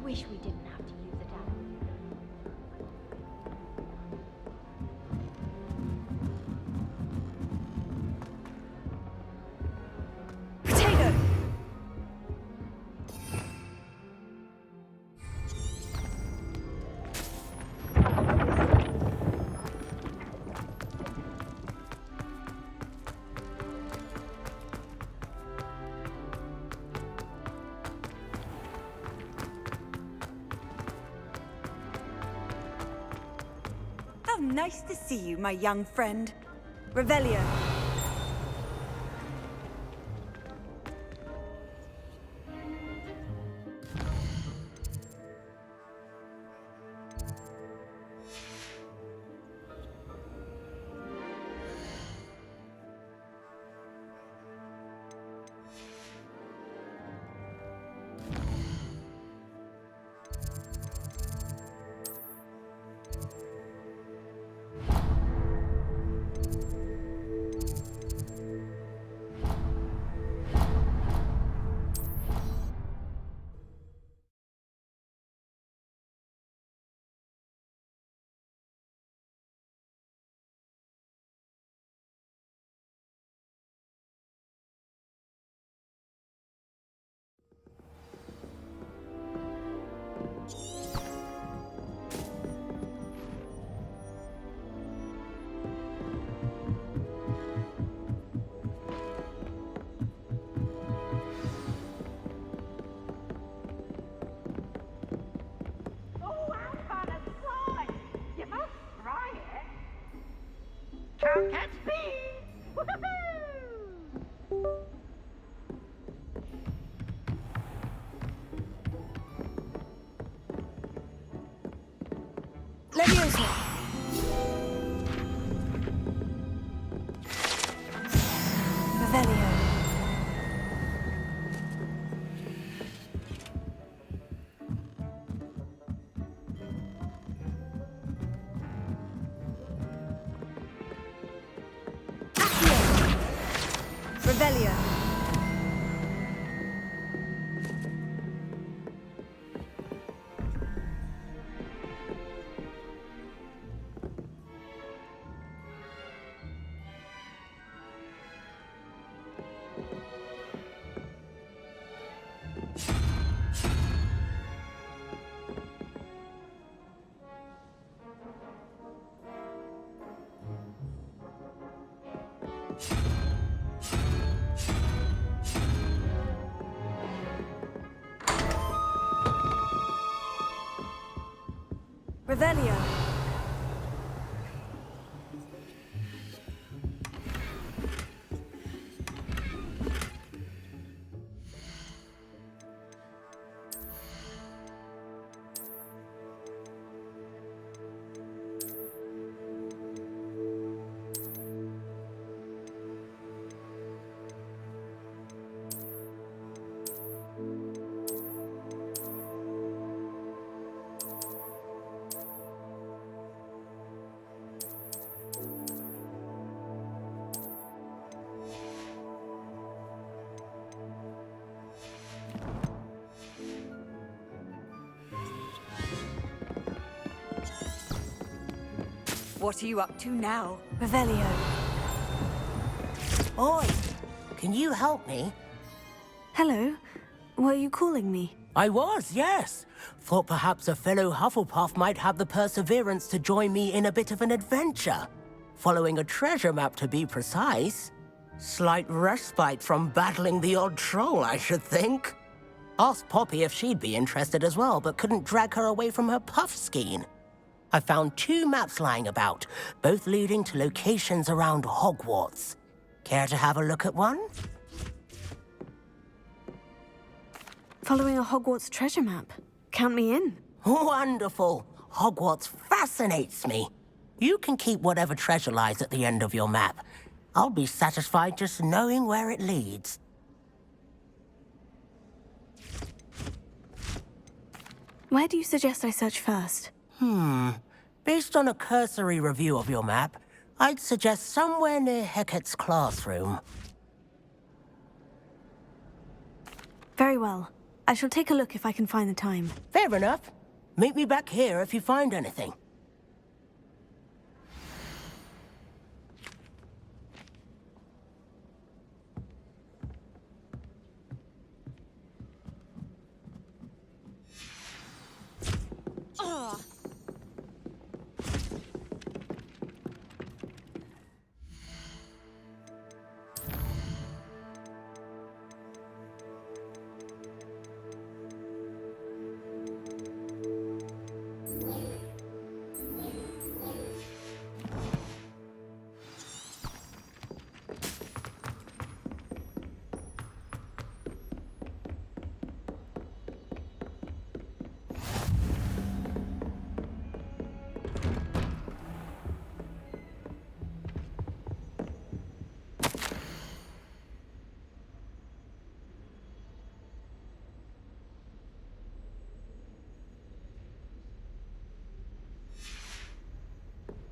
wish we didn't have to use it up. Potato! How nice to see you, my young friend. Revelio. Can't catch me! Woohoo! Leviosa. Revelio. Revelio. Revelio. What are you up to now, Revelio? Oi! Can you help me? Hello. Were you calling me? I was, yes. Thought perhaps a fellow Hufflepuff might have the perseverance to join me in a bit of an adventure. Following a treasure map, to be precise. Slight respite from battling the odd troll, I should think. Asked Poppy if she'd be interested as well, but couldn't drag her away from her puff skein. I found 2 maps lying about, both leading to locations around Hogwarts. Care to have a look at one? Following a Hogwarts treasure map. Count me in. Wonderful. Hogwarts fascinates me. You can keep whatever treasure lies at the end of your map. I'll be satisfied just knowing where it leads. Where do you suggest I search first? Based on a cursory review of your map, I'd suggest somewhere near Hecat's classroom. Very well. I shall take a look if I can find the time. Fair enough. Meet me back here if you find anything.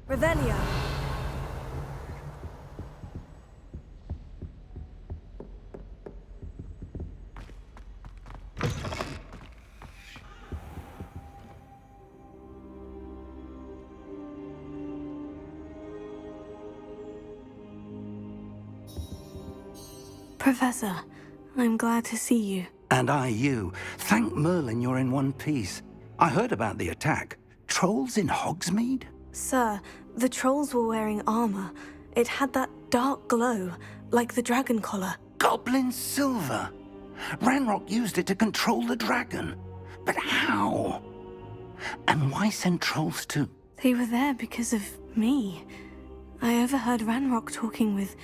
Revelio. Professor, I'm glad to see you. And I you. Thank Merlin you're in one piece. I heard about the attack. Trolls in Hogsmeade? Sir, the trolls were wearing armor. It had that dark glow, like the dragon collar. Goblin silver. Ranrock used it to control the dragon. But how? And why send trolls to... They were there because of me. I overheard Ranrock talking with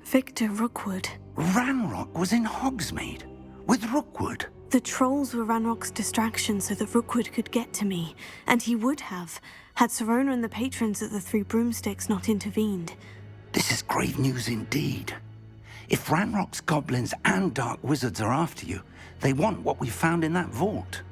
Victor Rookwood. Ranrock was in Hogsmeade? With Rookwood? The trolls were Ranrock's distraction so that Rookwood could get to me, and he would have, had Serona and the patrons at the Three Broomsticks not intervened. This is grave news indeed. If Ranrock's goblins and dark wizards are after you, they want what we found in that vault.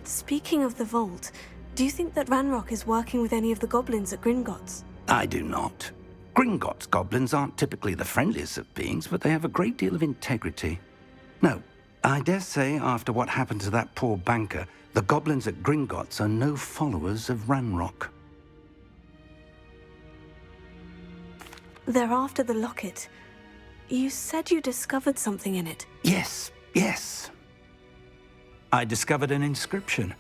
Speaking of the vault, do you think that Ranrock is working with any of the goblins at Gringotts? I do not. Gringotts goblins aren't typically the friendliest of beings, but they have a great deal of integrity. No, I dare say after what happened to that poor banker, the goblins at Gringotts are no followers of Ranrock. They're after the locket. You said you discovered something in it. Yes. I discovered an inscription.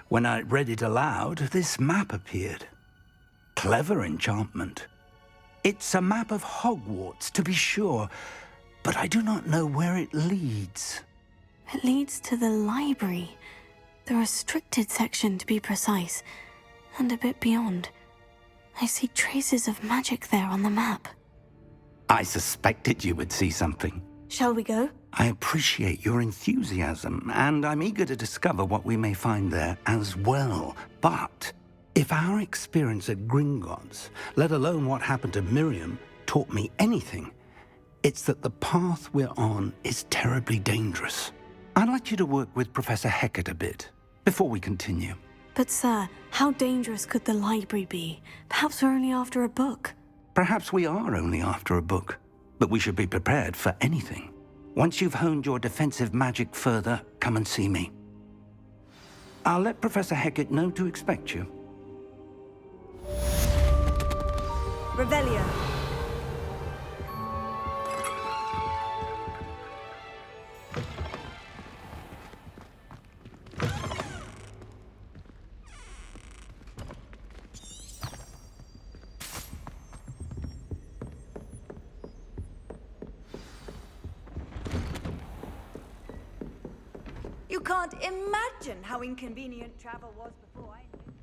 When I read it aloud, this map appeared. Clever enchantment. It's a map of Hogwarts, to be sure, but I do not know where it leads. It leads to the library. The restricted section, to be precise, and a bit beyond. I see traces of magic there on the map. I suspected you would see something. Shall we go? I appreciate your enthusiasm, and I'm eager to discover what we may find there as well. But if our experience at Gringotts, let alone what happened to Miriam, taught me anything, it's that the path we're on is terribly dangerous. I'd like you to work with Professor Hecat a bit before we continue. But sir, how dangerous could the library be? Perhaps we're only after a book. Perhaps we are only after a book, but we should be prepared for anything. Once you've honed your defensive magic further, come and see me. I'll let Professor Hecat know to expect you. Revelio. You can't imagine how inconvenient travel was before I knew.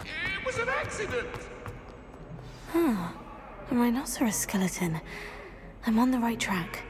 It was an accident! A rhinoceros skeleton. I'm on the right track.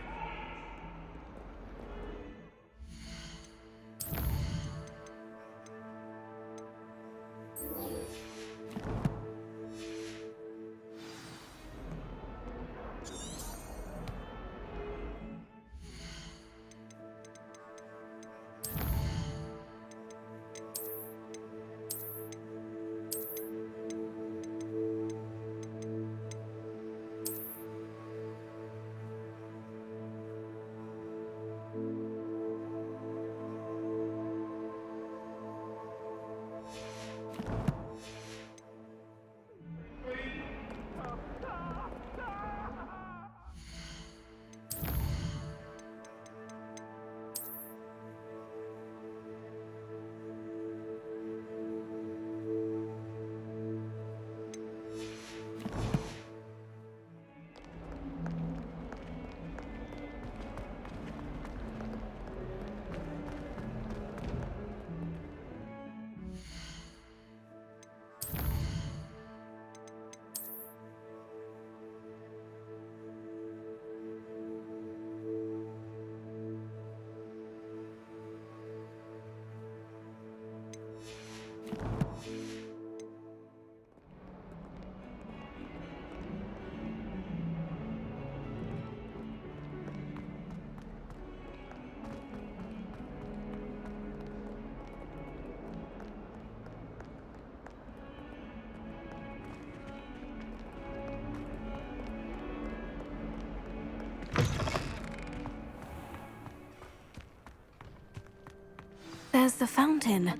There's the fountain.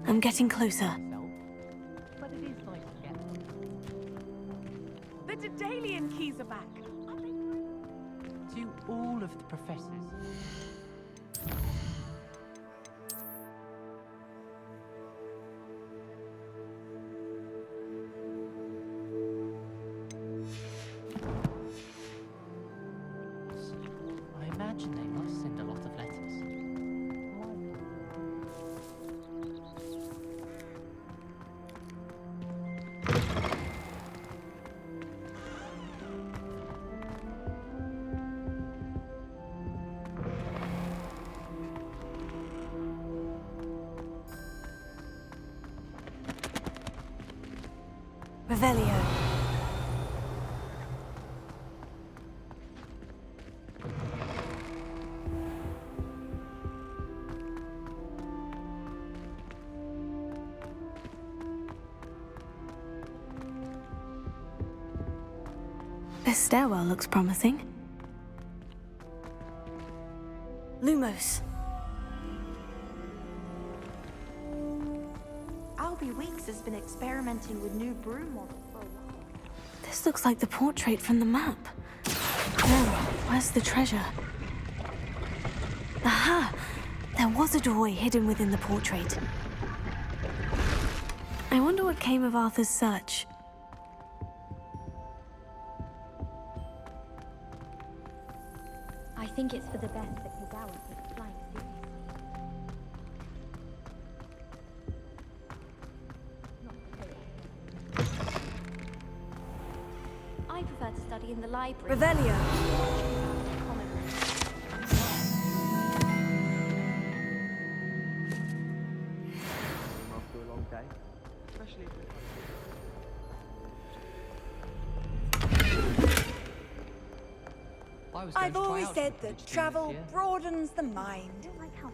I'm getting closer. But it is nice to get. The Daedalian keys are back. To all of the professors. I imagine they must send a lot of letters. Revelio. This stairwell looks promising. Lumos. Albie Weeks has been experimenting with new broom models for a while. This looks like the portrait from the map. Oh, where's the treasure? Aha! There was a doorway hidden within the portrait. I wonder what came of Arthur's search. I think it's for the best that Kagawa takes flying seriously. I prefer to study in the library. Revelio. After a long day, especially if I was going I've to try always out said for that PhD travel this year. broadens the mind. I don't like how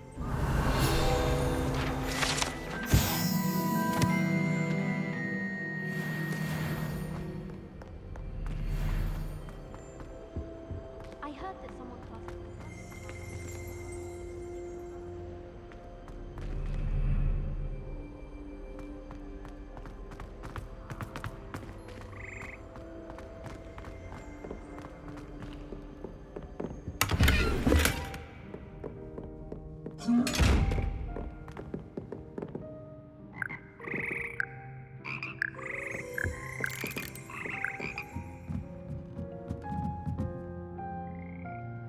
I heard that someone passed.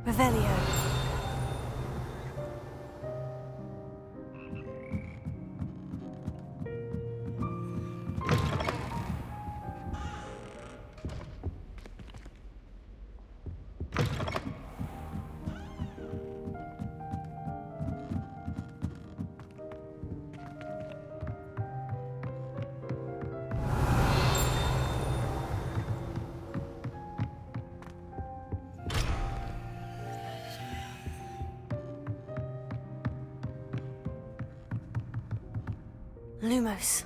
Revelio. Lumos.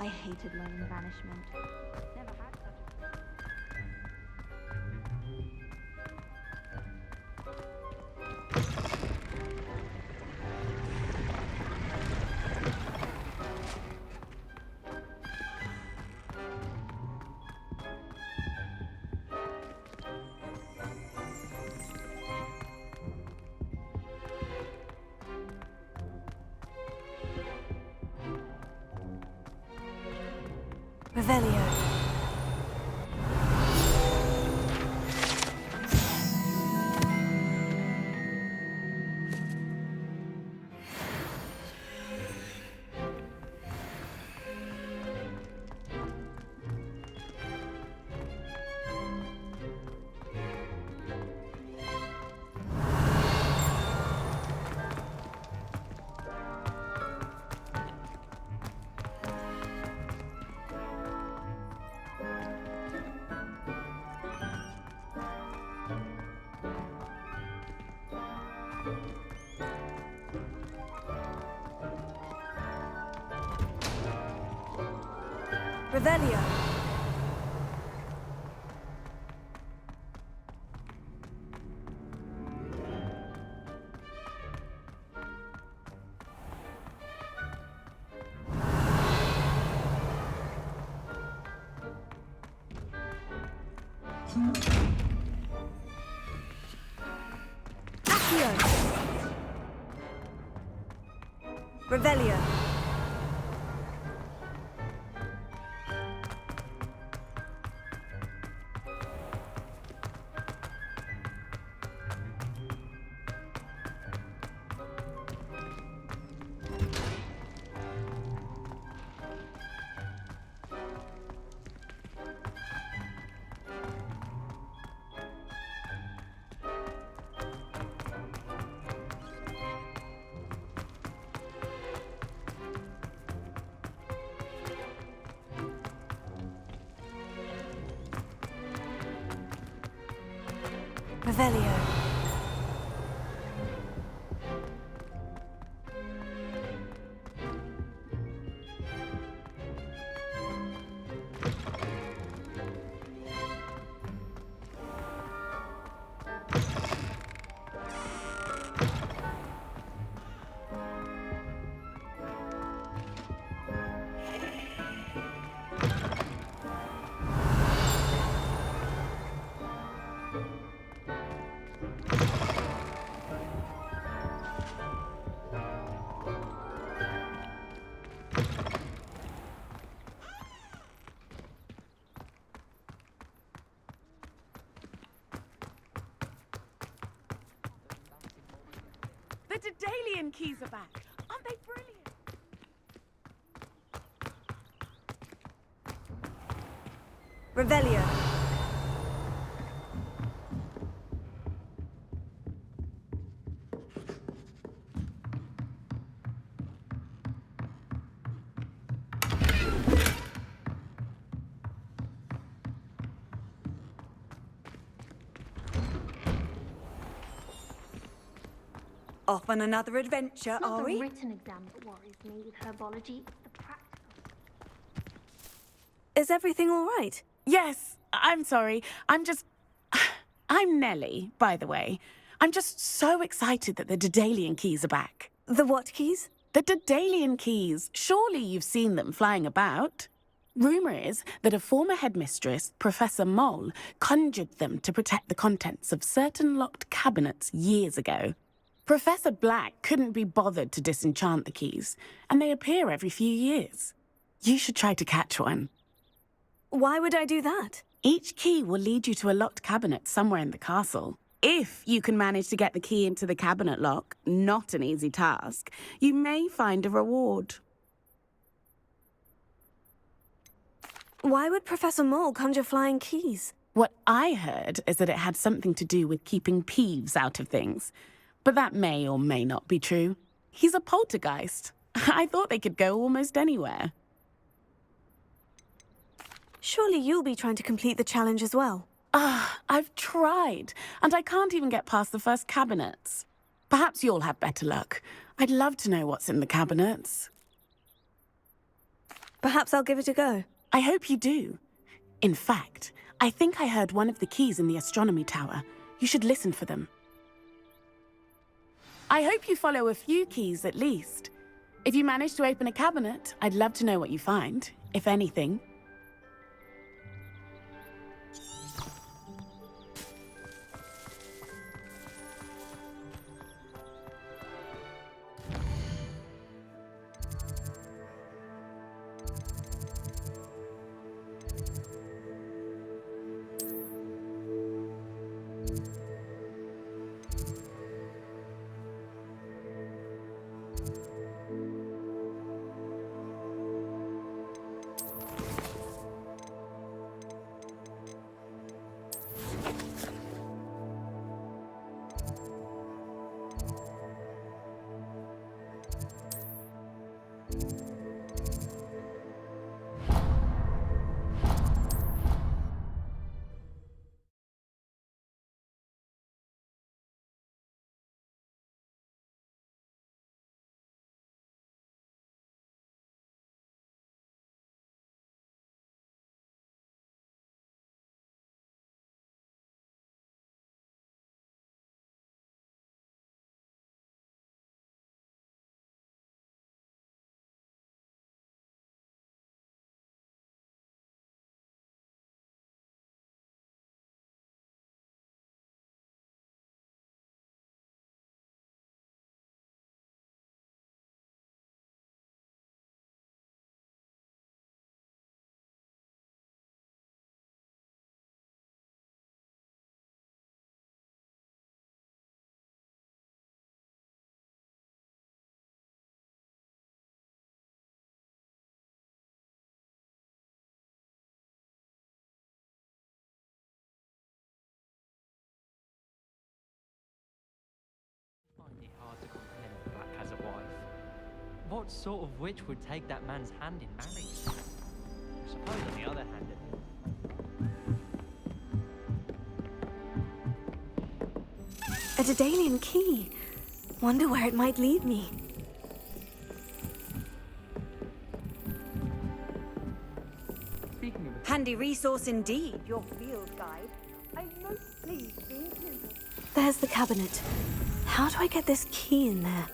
I hated learning banishment. Never had such a... Revelio. Revelio. Accio. Revelio. Revelio. The Daedalian keys are back. Aren't they brilliant? Revelio. Off on another adventure, It's not are the we? written exam that worries me with herbology, it's the practical. Is everything all right? Yes, I'm sorry. I'm Nellie, by the way. I'm just so excited that the Daedalian keys are back. The what keys? The Daedalian keys. Surely you've seen them flying about. Rumour is that a former headmistress, Professor Moll, conjured them to protect the contents of certain locked cabinets years ago. Professor Black couldn't be bothered to disenchant the keys, and they appear every few years. You should try to catch one. Why would I do that? Each key will lead you to a locked cabinet somewhere in the castle. If you can manage to get the key into the cabinet lock, not an easy task, you may find a reward. Why would Professor Moll conjure flying keys? What I heard is that it had something to do with keeping Peeves out of things. But that may or may not be true. He's a poltergeist. I thought they could go almost anywhere. Surely you'll be trying to complete the challenge as well. I've tried, and I can't even get past the first cabinets. Perhaps you'll have better luck. I'd love to know what's in the cabinets. Perhaps I'll give it a go. I hope you do. In fact, I think I heard one of the keys in the astronomy tower. You should listen for them. I hope you follow a few keys at least. If you manage to open a cabinet, I'd love to know what you find, if anything. Find it hard to comprehend that Black has a wife. What sort of witch would take that man's hand in marriage? I suppose on the other hand, A Daedalian key. Wonder where it might lead me. Speaking of Handy resource indeed, your field guide. I'm most pleased to be included. There's the cabinet. How do I get this key in there?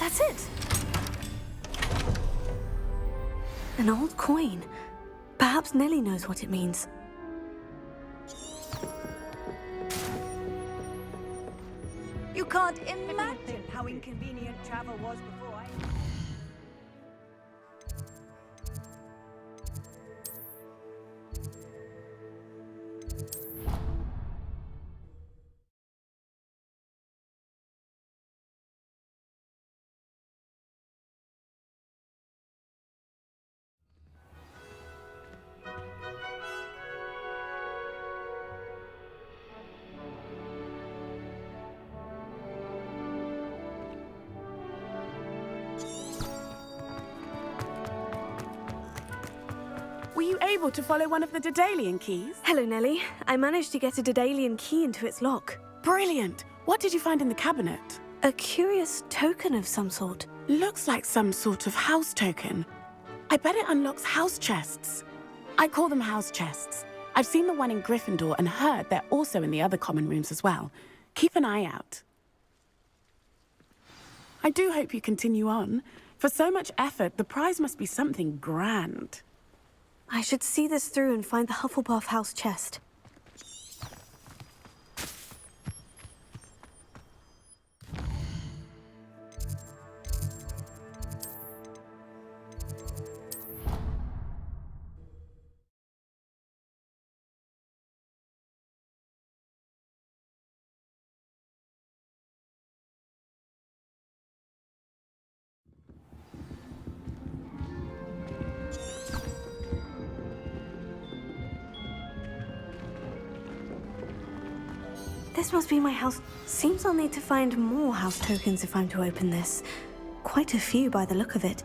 That's it! An old coin. Perhaps Nellie knows what it means. You can't imagine how inconvenient travel was before I... able to follow one of the Daedalian keys? Hello, Nellie. I managed to get a Daedalian key into its lock. Brilliant. What did you find in the cabinet? A curious token of some sort. Looks like some sort of house token. I bet it unlocks house chests. I call them house chests. I've seen the one in Gryffindor and heard they're also in the other common rooms as well. Keep an eye out. I do hope you continue on. For so much effort, the prize must be something grand. I should see this through and find the Hufflepuff house chest. This must be my house. Seems I'll need to find more house tokens if I'm to open this. Quite a few by the look of it.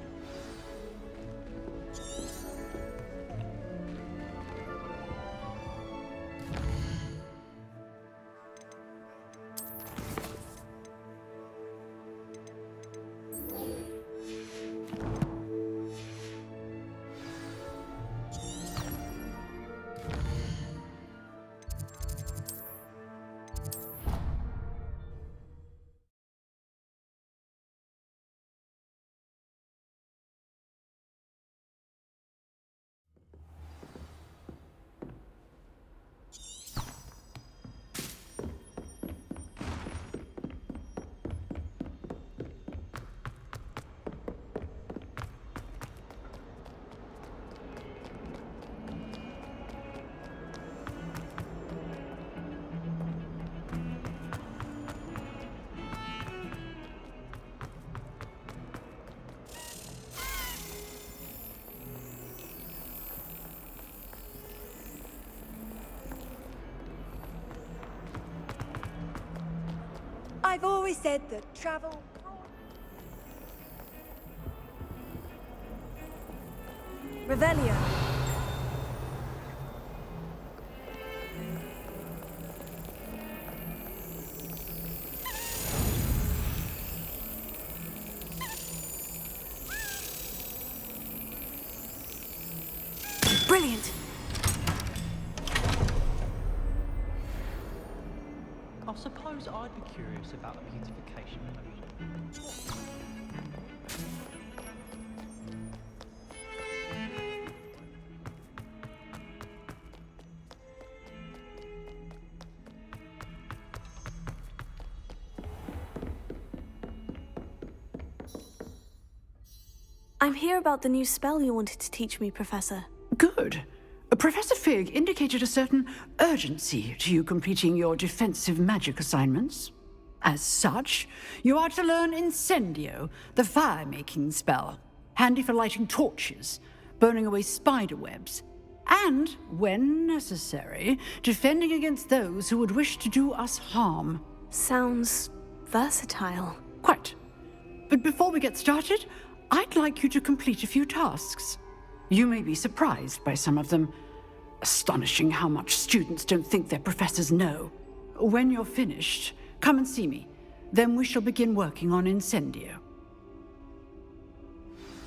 I've always said that travel... Revelio. Brilliant! I suppose I'd be curious about a beautification potion. I'm here about the new spell you wanted to teach me, Professor. Good. Professor Fig indicated a certain urgency to you completing your defensive magic assignments. As such, you are to learn Incendio, the fire-making spell, handy for lighting torches, burning away spider webs, and, when necessary, defending against those who would wish to do us harm. Sounds versatile. Quite. But before we get started, I'd like you to complete a few tasks. You may be surprised by some of them. Astonishing how much students don't think their professors know. When you're finished, come and see me. Then we shall begin working on Incendio.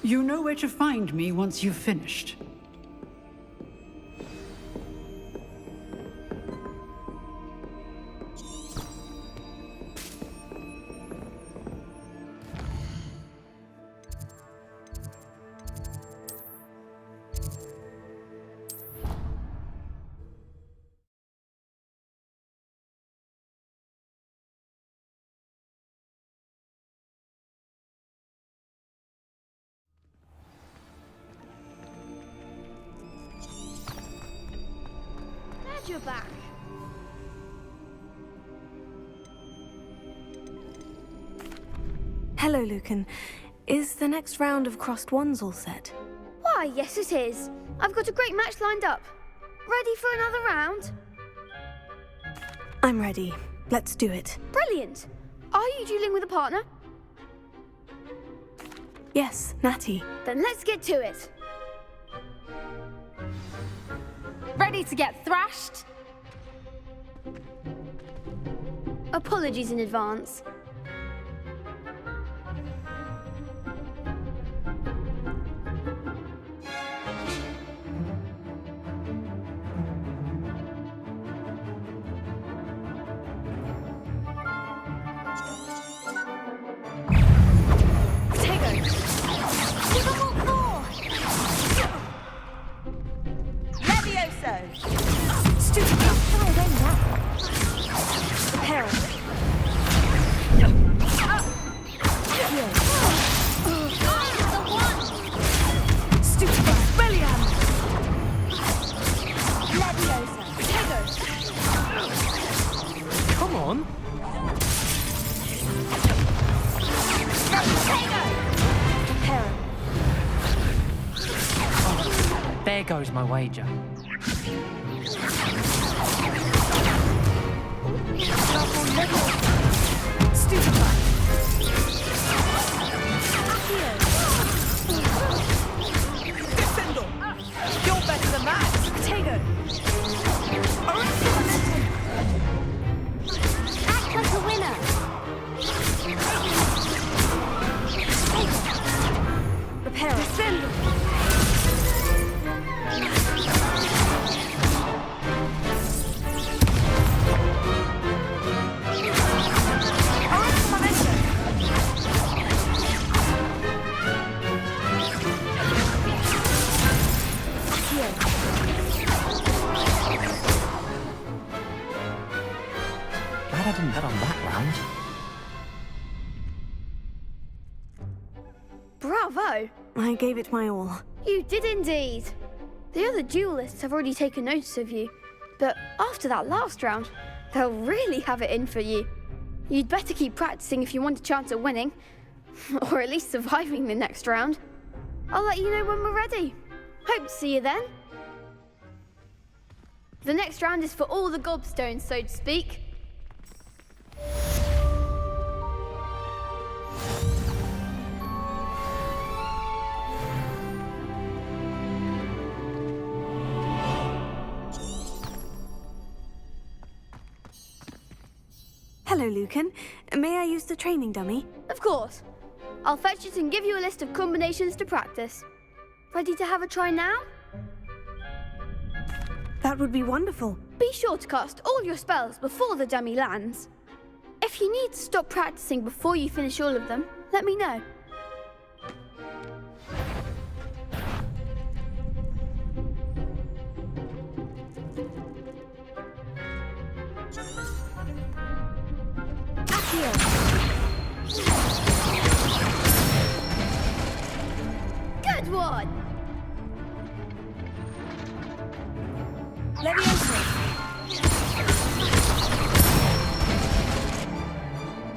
You know where to find me once you've finished. You're back. Hello, Lucan. Is the next round of crossed wands all set? Why, yes it is. I've got a great match lined up. Ready for another round? I'm ready. Let's do it. Brilliant. Are you dueling with a partner? Yes, Natty. Then let's get to it. ready to get thrashed? Apologies in advance. Come on. Oh, there goes my wager. You're better than that. Potato. Act like a winner. Prepare. Descend. Glad I didn't bet on that round. Bravo! I gave it my all. You did indeed. The other duelists have already taken notice of you, but after that last round, they'll really have it in for you. You'd better keep practicing if you want a chance at winning, or at least surviving the next round. I'll let you know when we're ready. Hope to see you then. The next round is for all the gobstones, so to speak. Hello, Lucan. May I use the training dummy? Of course. I'll fetch it and give you a list of combinations to practice. Ready to have a try now? That would be wonderful. Be sure to cast all your spells before the dummy lands. If you need to stop practicing before you finish all of them, let me know. Good one!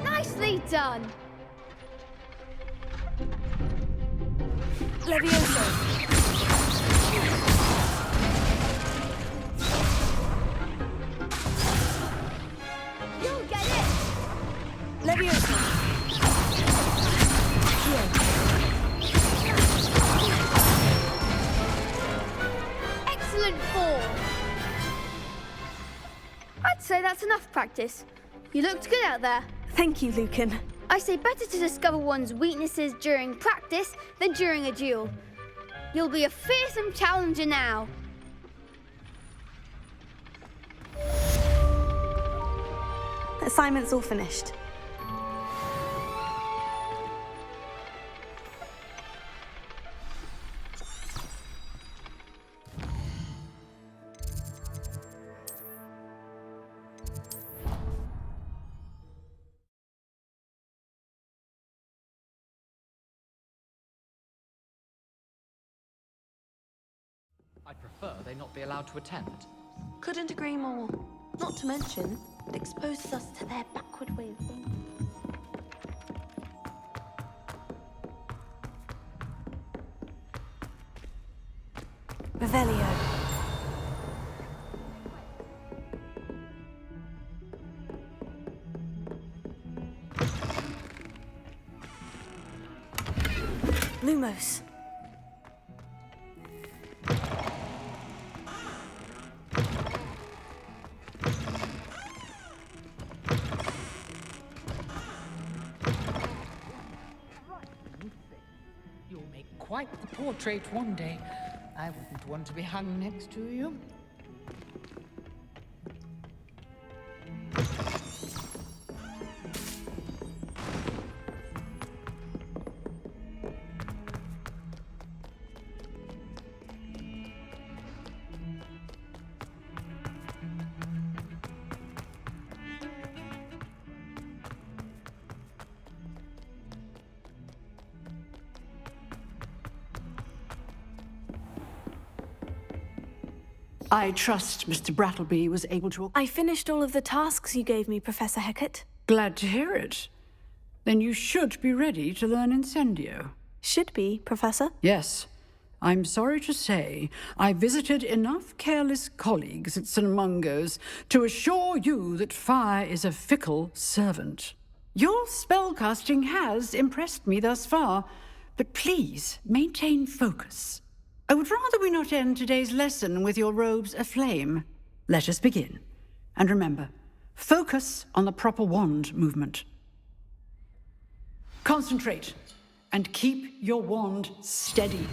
Nicely done! You'll get it! Excellent form! I'd say that's enough practice. You looked good out there. Thank you, Lucan. I say better to discover one's weaknesses during practice than during a duel. You'll be a fearsome challenger now. Assignment's all finished. I'd prefer they not be allowed to attend. Couldn't agree more. Not to mention, it exposes us to their backward way of thinking. Revelio. Lumos. quite the portrait one day. I wouldn't want to be hung next to you. I trust Mr. Brattleby was able to... I finished all of the tasks you gave me, Professor Hecat. Glad to hear it. Then you should be ready to learn Incendio. Should be, Professor. Yes. I'm sorry to say, I visited enough careless colleagues at St. Mungo's to assure you that fire is a fickle servant. Your spellcasting has impressed me thus far, but please maintain focus. I would rather we not end today's lesson with your robes aflame. Let us begin. And remember, focus on the proper wand movement. Concentrate, and keep your wand steady.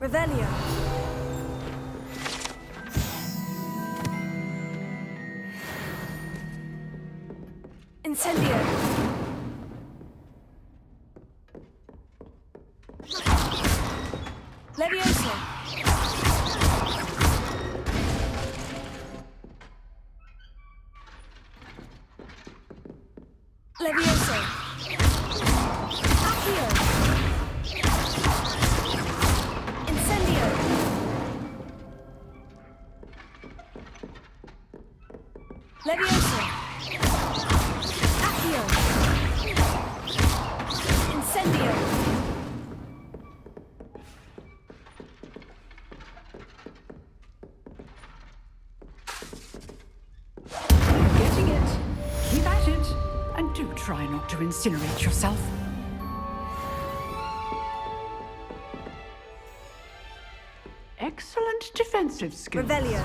Revelio. Incendio. Levioso. Levioso. Accio. Incendio. Levioso. Accio. Incendio. Getting it. Keep at it. And do try not to incinerate yourself. Excellent defensive skills. Revelio.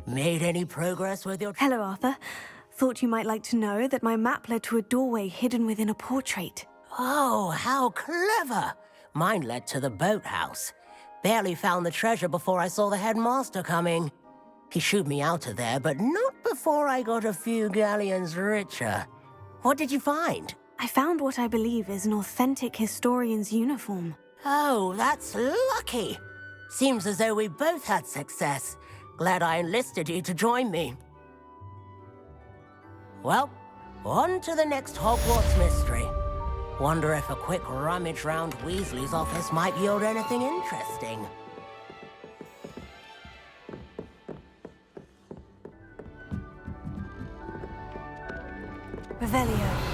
Made any progress with your... Hello, Arthur. Thought you might like to know that my map led to a doorway hidden within a portrait. Oh, how clever! Mine led to the boathouse. Barely found the treasure before I saw the headmaster coming. He shooed me out of there, but not before I got a few galleons richer. What did you find? I found what I believe is an authentic historian's uniform. Oh, that's lucky. Seems as though we both had success. Glad I enlisted you to join me. Well, on to the next Hogwarts mystery. Wonder if a quick rummage round Weasley's office might yield anything interesting. Revelio.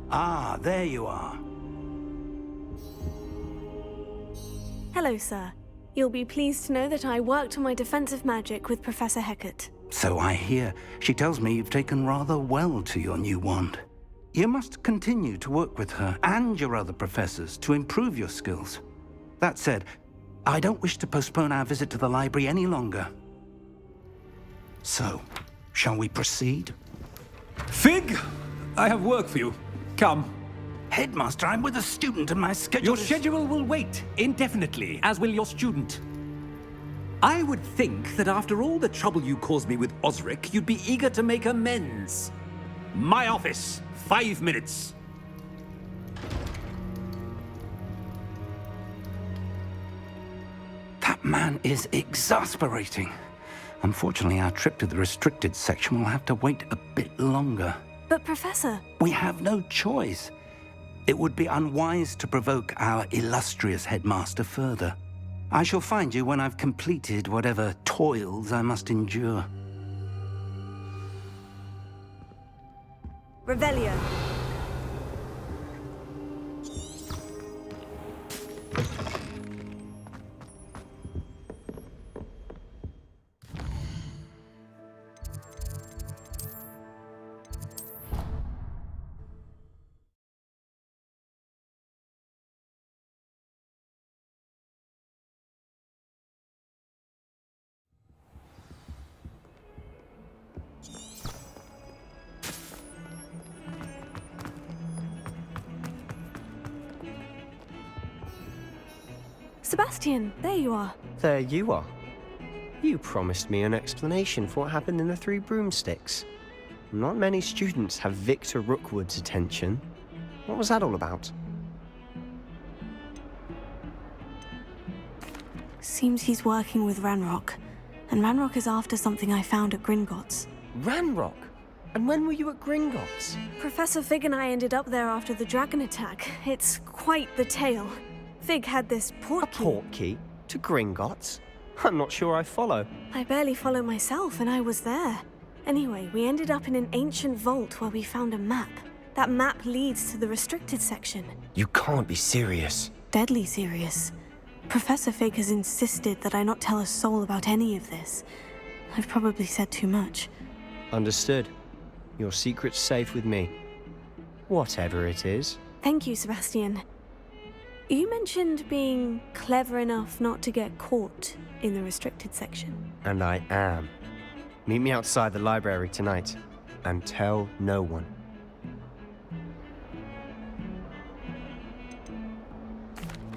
Ah, there you are. Hello, sir. You'll be pleased to know that I worked on my defensive magic with Professor Hecat. So I hear. She tells me you've taken rather well to your new wand. You must continue to work with her and your other professors to improve your skills. That said, I don't wish to postpone our visit to the library any longer. So, shall we proceed? Fig! I have work for you. Come. Headmaster, I'm with a student and my schedule Your is... schedule will wait indefinitely, as will your student. I would think that after all the trouble you caused me with Osric, you'd be eager to make amends. My office, 5 minutes. That man is exasperating. Unfortunately, our trip to the restricted section will have to wait a bit longer. But, Professor... We have no choice. It would be unwise to provoke our illustrious headmaster further. I shall find you when I've completed whatever toils I must endure. Revelio. Sebastian, there you are. There you are. You promised me an explanation for what happened in the Three Broomsticks. Not many students have Victor Rookwood's attention. What was that all about? Seems he's working with Ranrock. And Ranrock is after something I found at Gringotts. Ranrock? And when were you at Gringotts? Professor Fig and I ended up there after the dragon attack. It's quite the tale. Fig had this portkey. A portkey? To Gringotts? I'm not sure I follow. I barely follow myself, and I was there. Anyway, we ended up in an ancient vault where we found a map. That map leads to the restricted section. You can't be serious. Deadly serious. Professor Fig has insisted that I not tell a soul about any of this. I've probably said too much. Understood. Your secret's safe with me. Whatever it is. Thank you, Sebastian. You mentioned being clever enough not to get caught in the restricted section. And I am. Meet me outside the library tonight, and tell no one.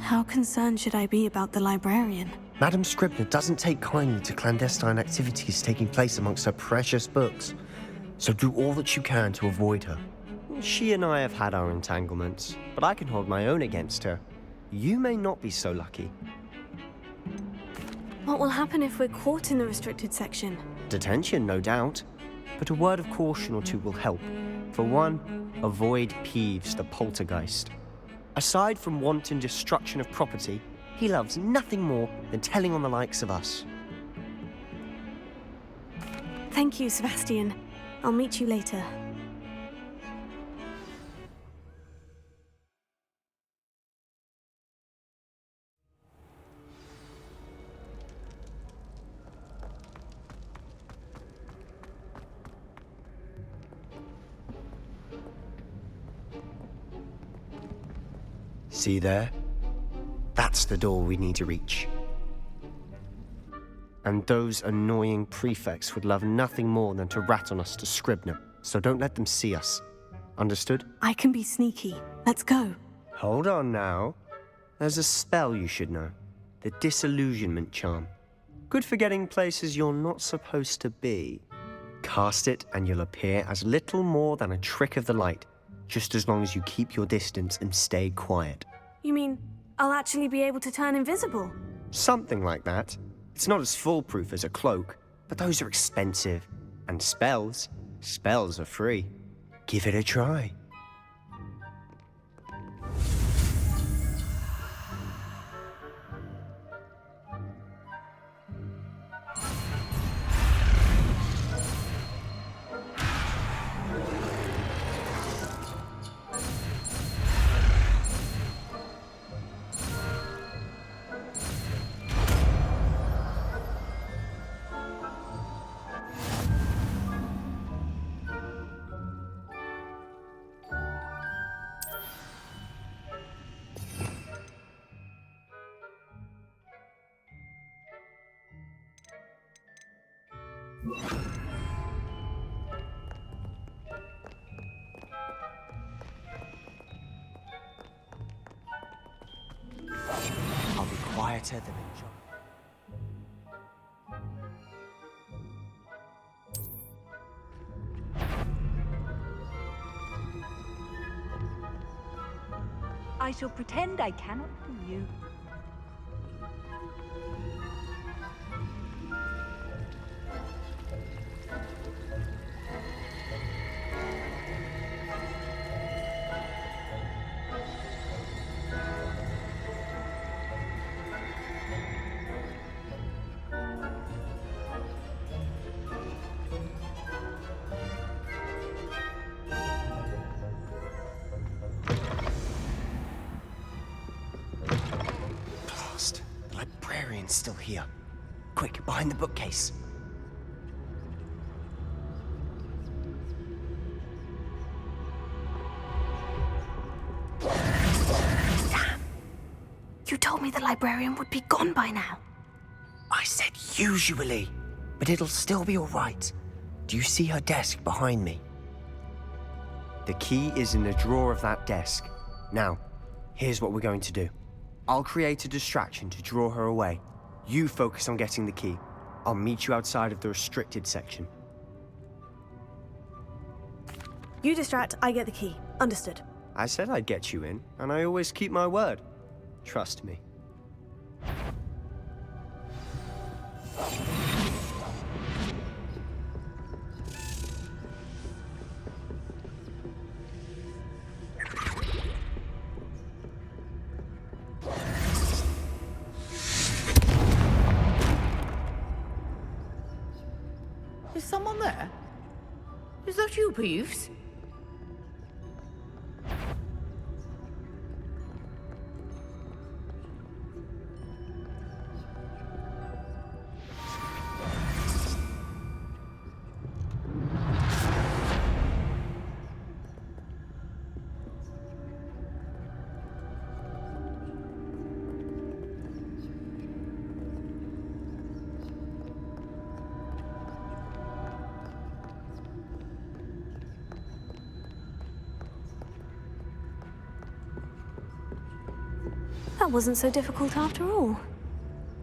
How concerned should I be about the librarian? Madame Scribner doesn't take kindly to clandestine activities taking place amongst her precious books. So do all that you can to avoid her. She and I have had our entanglements, but I can hold my own against her. You may not be so lucky. What will happen if we're caught in the restricted section? Detention, no doubt. But a word of caution or two will help. For one, avoid Peeves, the poltergeist. Aside from wanton destruction of property, he loves nothing more than telling on the likes of us. Thank you, Sebastian. I'll meet you later. See there? That's the door we need to reach. And those annoying prefects would love nothing more than to rat on us to Scribner, so don't let them see us. Understood? I can be sneaky. Let's go. Hold on now. There's a spell you should know. The Disillusionment Charm. Good for getting places you're not supposed to be. Cast it and you'll appear as little more than a trick of the light, just as long as you keep your distance and stay quiet. You mean I'll actually be able to turn invisible? Something like that. It's not as foolproof as a cloak, but those are expensive. And spells are free. Give it a try. I'll be quieter than a job. I shall pretend I cannot see you. The librarian's still here. Quick, behind the bookcase. Damn! You told me the librarian would be gone by now. I said usually, but it'll still be all right. Do you see her desk behind me? The key is in the drawer of that desk. Now, here's what we're going to do. I'll create a distraction to draw her away. You focus on getting the key. I'll meet you outside of the restricted section. You distract, I get the key. Understood. I said I'd get you in, and I always keep my word. Trust me. Is someone there? Is that you, Peeves? That wasn't so difficult after all.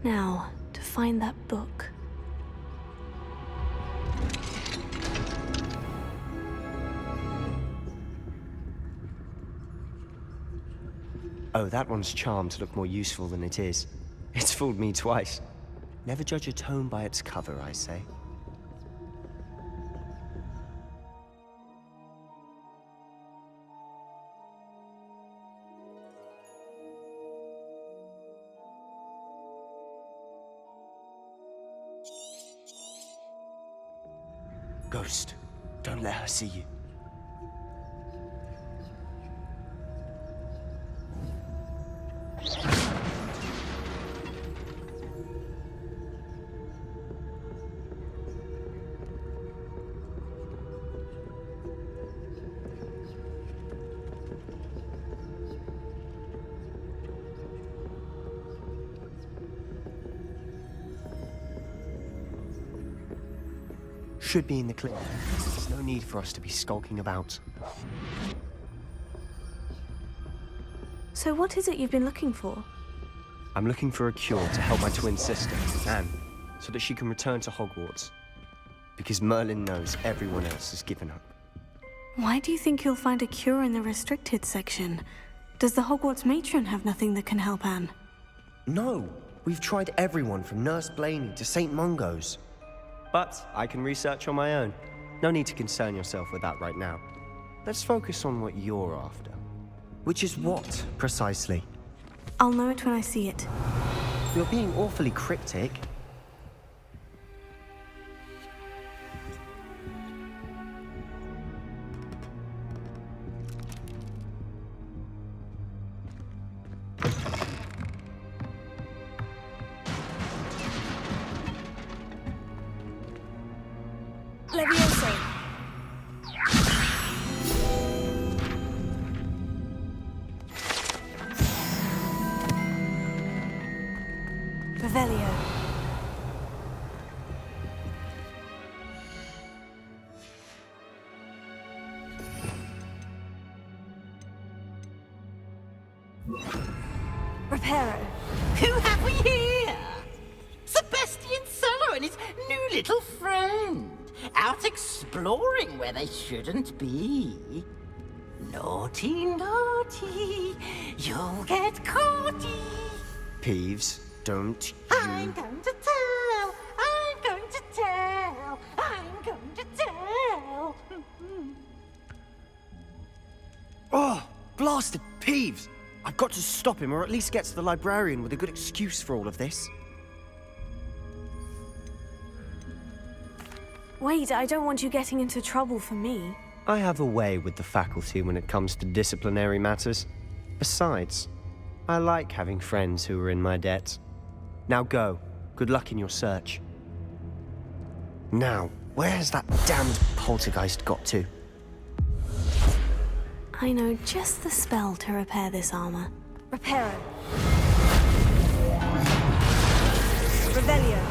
Now, to find that book. Oh, that one's charmed to look more useful than it is. It's fooled me twice. Never judge a tome by its cover, I say. Ghost, don't let her see you. Should be in the clear. There's no need for us to be skulking about. So what is it you've been looking for? I'm looking for a cure to help my twin sister, Anne, so that she can return to Hogwarts. Because Merlin knows everyone else has given up. Why do you think you'll find a cure in the restricted section? Does the Hogwarts matron have nothing that can help Anne? No! We've tried everyone from Nurse Blaney to St. Mungo's. But I can research on my own. No need to concern yourself with that right now. Let's focus on what you're after. Which is what, precisely? I'll know it when I see it. You're being awfully cryptic. Leviosa. Revelio. Reparo. Who have we here? Sebastian Solo and his new little friend. Out exploring where they shouldn't be. Naughty, naughty, you'll get caughty. Peeves, don't you... I'm going to tell, I'm going to tell, I'm going to tell. Oh, blasted Peeves! I've got to stop him, or at least get to the librarian with a good excuse for all of this. Wait, I don't want you getting into trouble for me. I have a way with the faculty when it comes to disciplinary matters. Besides, I like having friends who are in my debt. Now go. Good luck in your search. Now, where's that damned poltergeist got to? I know just the spell to repair this armor. Reparo. Revelio.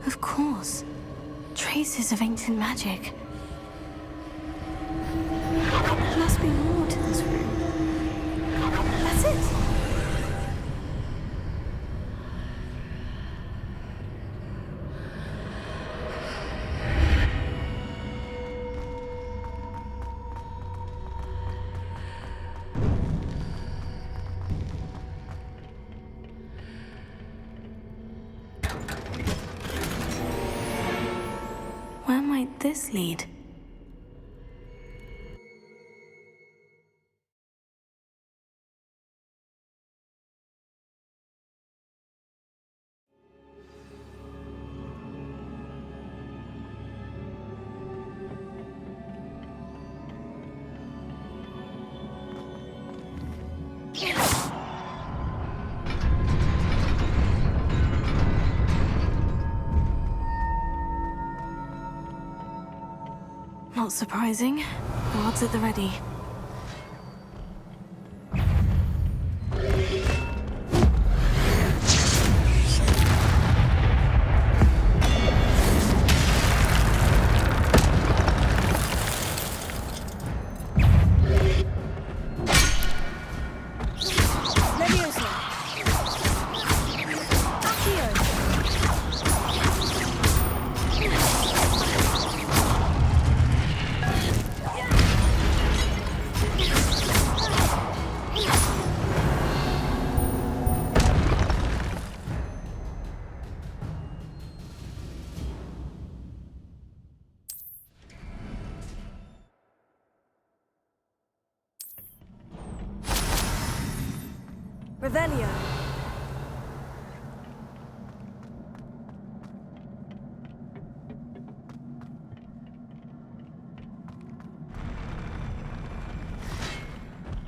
Of course. Traces of ancient magic. There must be more to this room. That's it. Where might this lead? Not surprising. Guards at the ready. Leviosa. Accio. Revelio.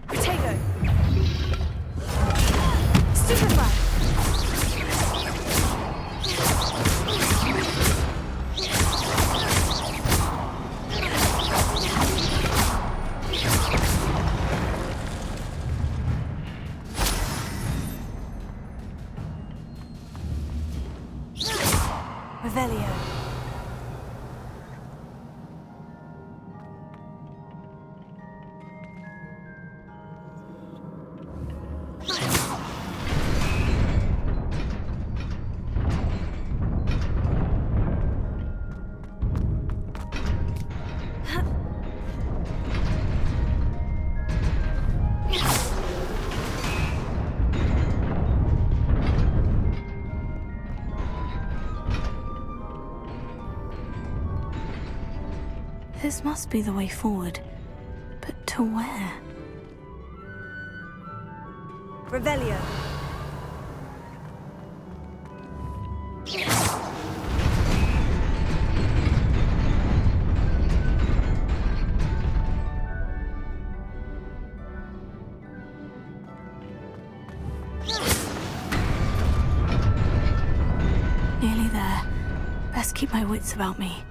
Protego. Stupefy. Revelio. This must be the way forward. But to where? Revelio. Nearly there. Best keep my wits about me.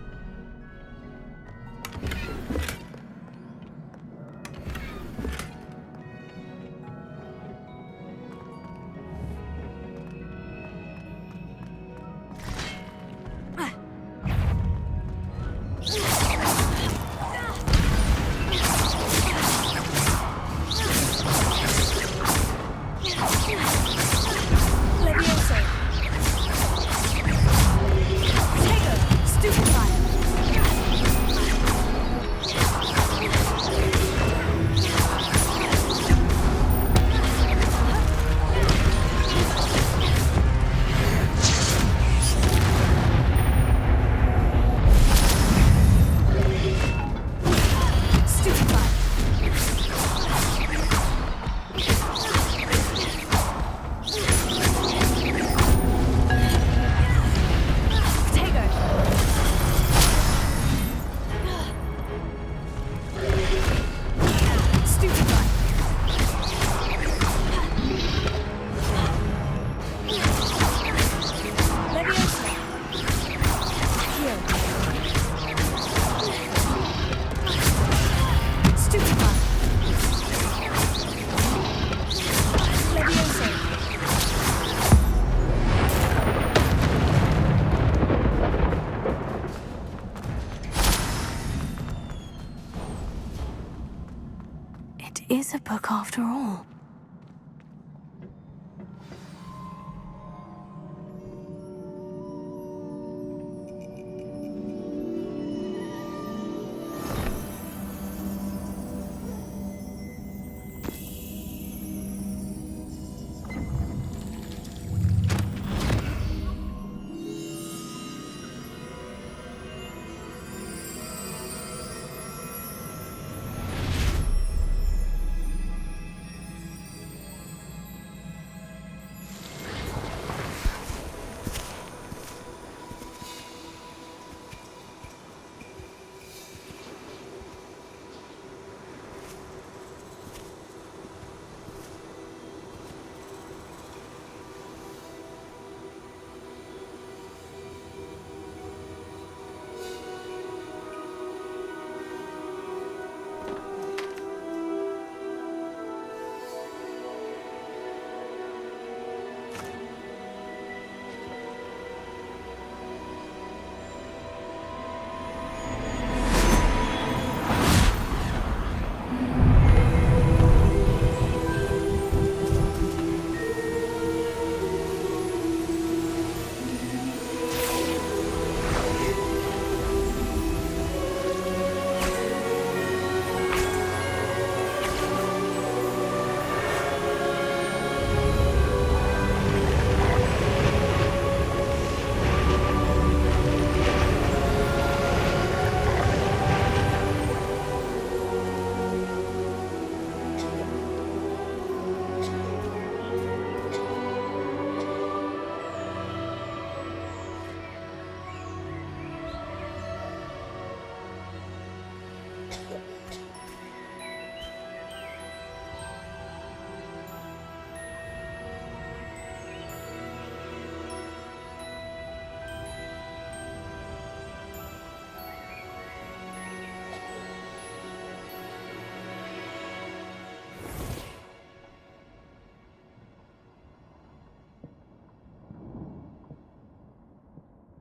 is a book after all.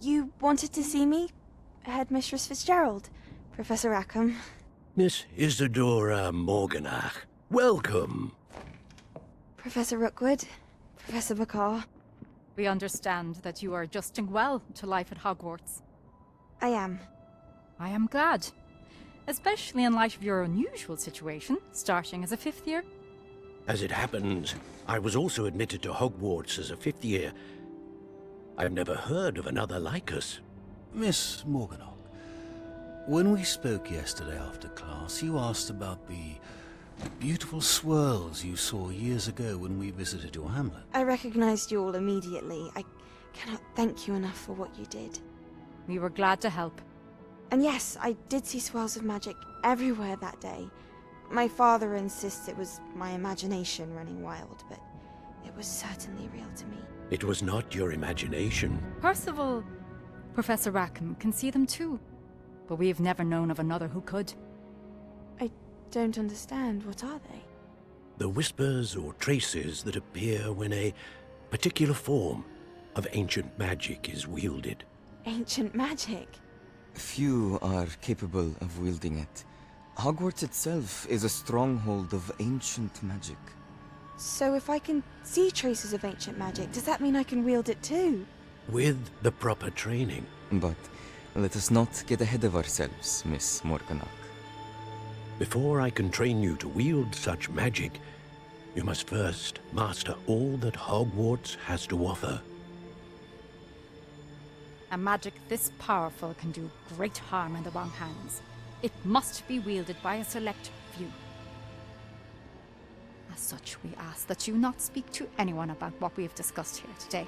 You wanted to see me? Headmistress Fitzgerald, Professor Rackham. Miss Isadora Morganach, welcome. Professor Rookwood, Professor Bakar. We understand that you are adjusting well to life at Hogwarts. I am. I am glad. Especially in light of your unusual situation, starting as a 5th year. As it happens, I was also admitted to Hogwarts as a 5th year. I've never heard of another like us. Miss Morganach, when we spoke yesterday after class, you asked about the beautiful swirls you saw years ago when we visited your hamlet. I recognized you all immediately. I cannot thank you enough for what you did. We were glad to help. And yes, I did see swirls of magic everywhere that day. My father insists it was my imagination running wild, but it was certainly real to me. It was not your imagination. Percival, Professor Rackham can see them too. But we have never known of another who could. I don't understand. What are they? The whispers or traces that appear when a particular form of ancient magic is wielded. Ancient magic? Few are capable of wielding it. Hogwarts itself is a stronghold of ancient magic. So if I can see traces of ancient magic, does that mean I can wield it too? With the proper training. But let us not get ahead of ourselves, Miss Morganach. Before I can train you to wield such magic, you must first master all that Hogwarts has to offer. A magic this powerful can do great harm in the wrong hands. It must be wielded by a select few. As such, we ask that you not speak to anyone about what we have discussed here today.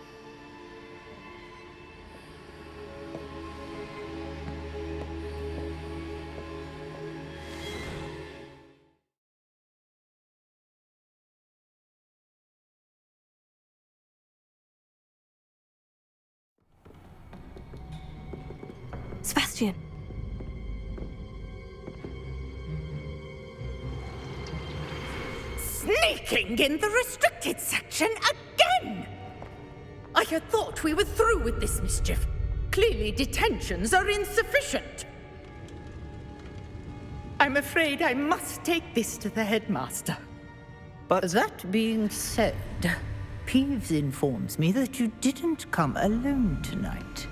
Sebastian! Sneaking in the restricted section again! I had thought we were through with this mischief. Clearly detentions are insufficient. I'm afraid I must take this to the headmaster. But that being said, Peeves informs me that you didn't come alone tonight.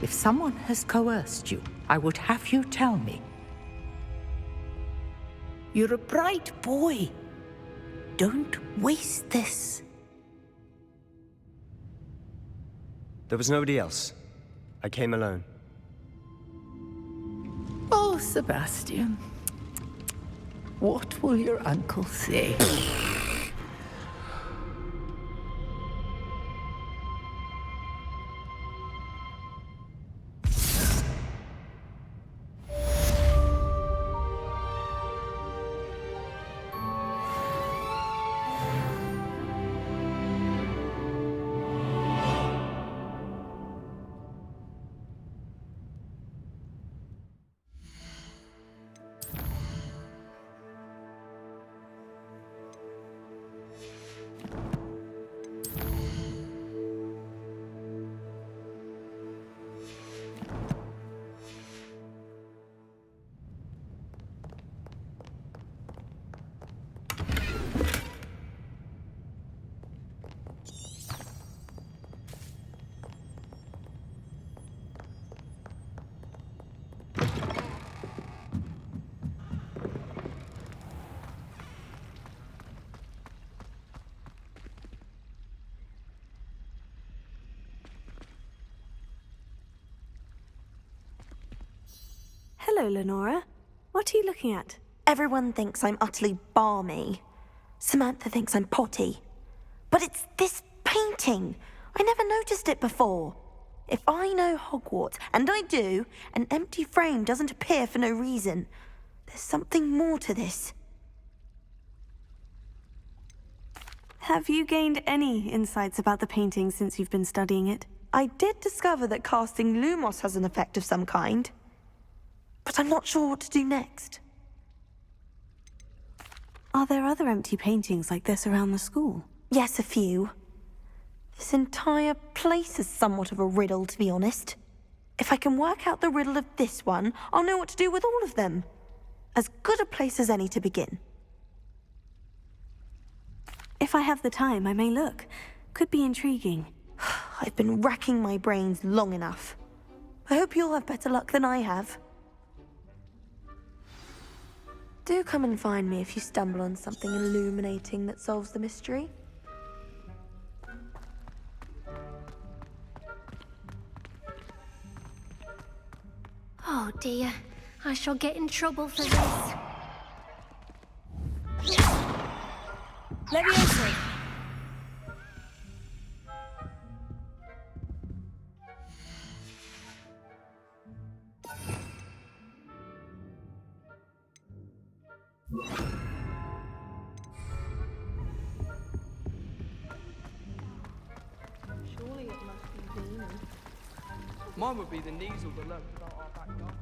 If someone has coerced you, I would have you tell me. You're a bright boy. Don't waste this. there was nobody else. I came alone. Oh, Sebastian. What will your uncle say? Hello, Lenora. What are you looking at? Everyone thinks I'm utterly balmy. Samantha thinks I'm potty. But it's this painting. I never noticed it before. If I know Hogwarts, and I do, an empty frame doesn't appear for no reason. There's something more to this. Have you gained any insights about the painting since you've been studying it? I did discover that casting Lumos has an effect of some kind. But I'm not sure what to do next. Are there other empty paintings like this around the school? Yes, a few. This entire place is somewhat of a riddle, to be honest. If I can work out the riddle of this one, I'll know what to do with all of them. As good a place as any to begin. If I have the time, I may look. Could be intriguing. I've been racking my brains long enough. I hope you'll have better luck than I have. Do come and find me if you stumble on something illuminating that solves the mystery. Oh dear, I shall get in trouble for this. Leviosa! Surely it must be demon. Mine would be the knees or the lurk about our backyard.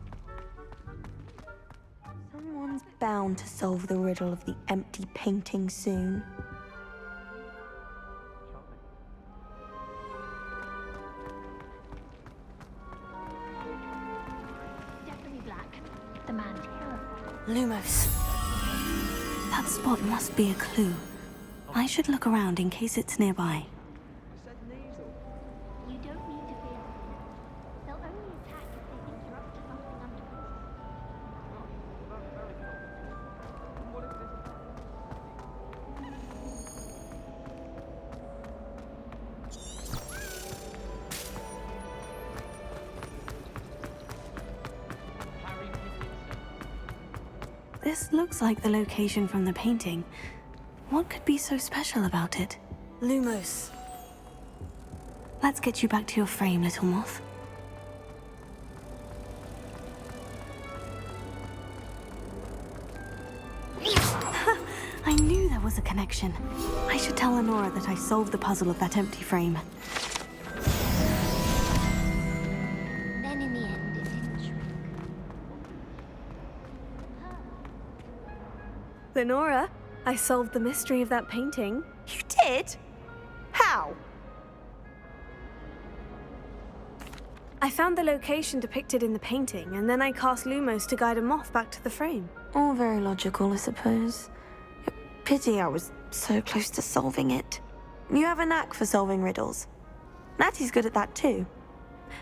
Someone's bound to solve the riddle of the empty painting soon. Definitely black. The man terrified. Lumos. That spot must be a clue. I should look around in case it's nearby. You don't need to fear them. They'll only attack if they think you're up to something untoward. This looks like the location from the painting. What could be so special about it? Lumos. Let's get you back to your frame, little moth. I knew there was a connection. I should tell Lenora that I solved the puzzle of that empty frame. Then in the end, it didn't shrink. Lenora, I solved the mystery of that painting. You did? How? I found the location depicted in the painting, and then I cast Lumos to guide a moth back to the frame. All very logical, I suppose. Pity I was so close to solving it. You have a knack for solving riddles. Natty's good at that too.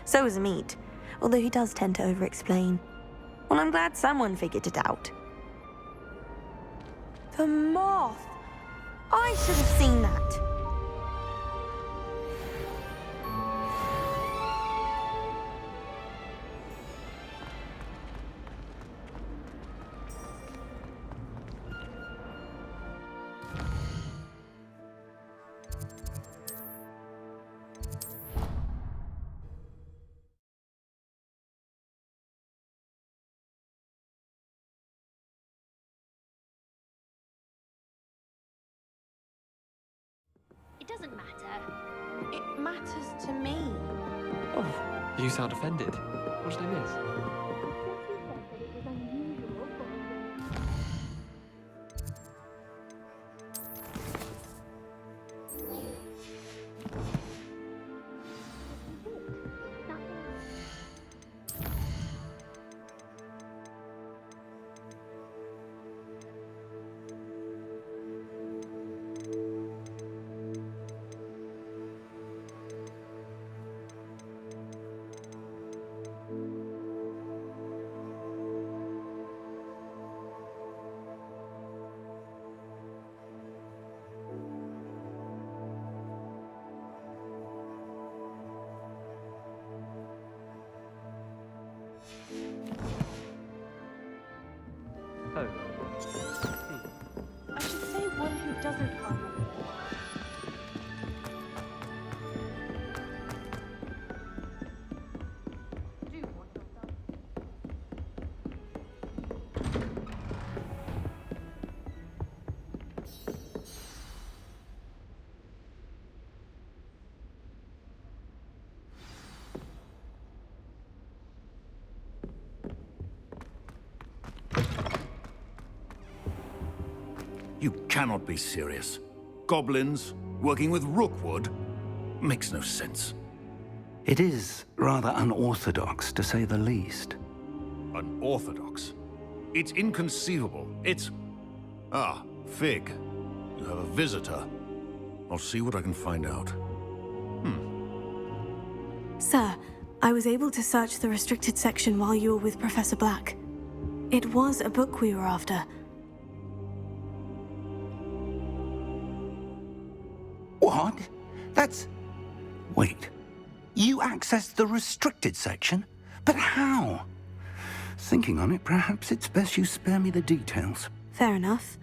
So is Meat, although he does tend to over-explain. Well, I'm glad someone figured it out. The moth! I should have seen that. It doesn't matter. It matters to me. Oh, you sound offended. What did I miss? Oh. I should say one who doesn't harm anyone. You cannot be serious. Goblins working with Rookwood makes no sense. It is rather unorthodox, to say the least. Unorthodox? It's inconceivable. It's... Ah, Fig. You have a visitor. I'll see what I can find out. Sir, I was able to search the restricted section while you were with Professor Black. It was a book we were after. What? That's... Wait. You accessed the restricted section? But how? Thinking on it, perhaps it's best you spare me the details. Fair enough.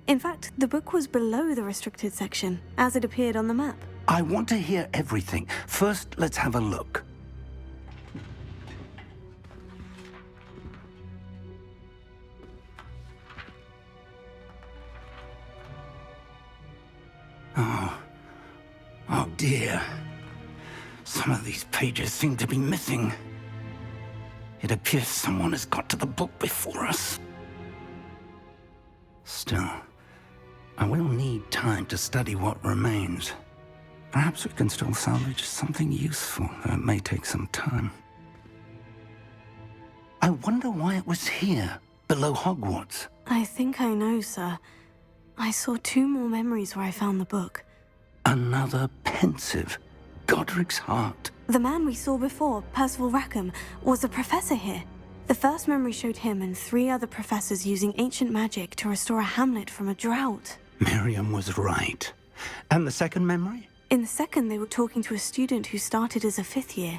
In fact, the book was below the restricted section, as it appeared on the map. I want to hear everything. First, let's have a look. Oh dear. Some of these pages seem to be missing. It appears someone has got to the book before us. Still, I will need time to study what remains. Perhaps we can still salvage something useful, though it may take some time. I wonder why it was here, below Hogwarts. I think I know, sir. I saw 2 more memories where I found the book. Another pensive. Godric's heart. The man we saw before, Percival Rackham, was a professor here. The first memory showed him and 3 other professors using ancient magic to restore a hamlet from a drought. Miriam was right. And the second memory? In the second, they were talking to a student who started as a 5th year,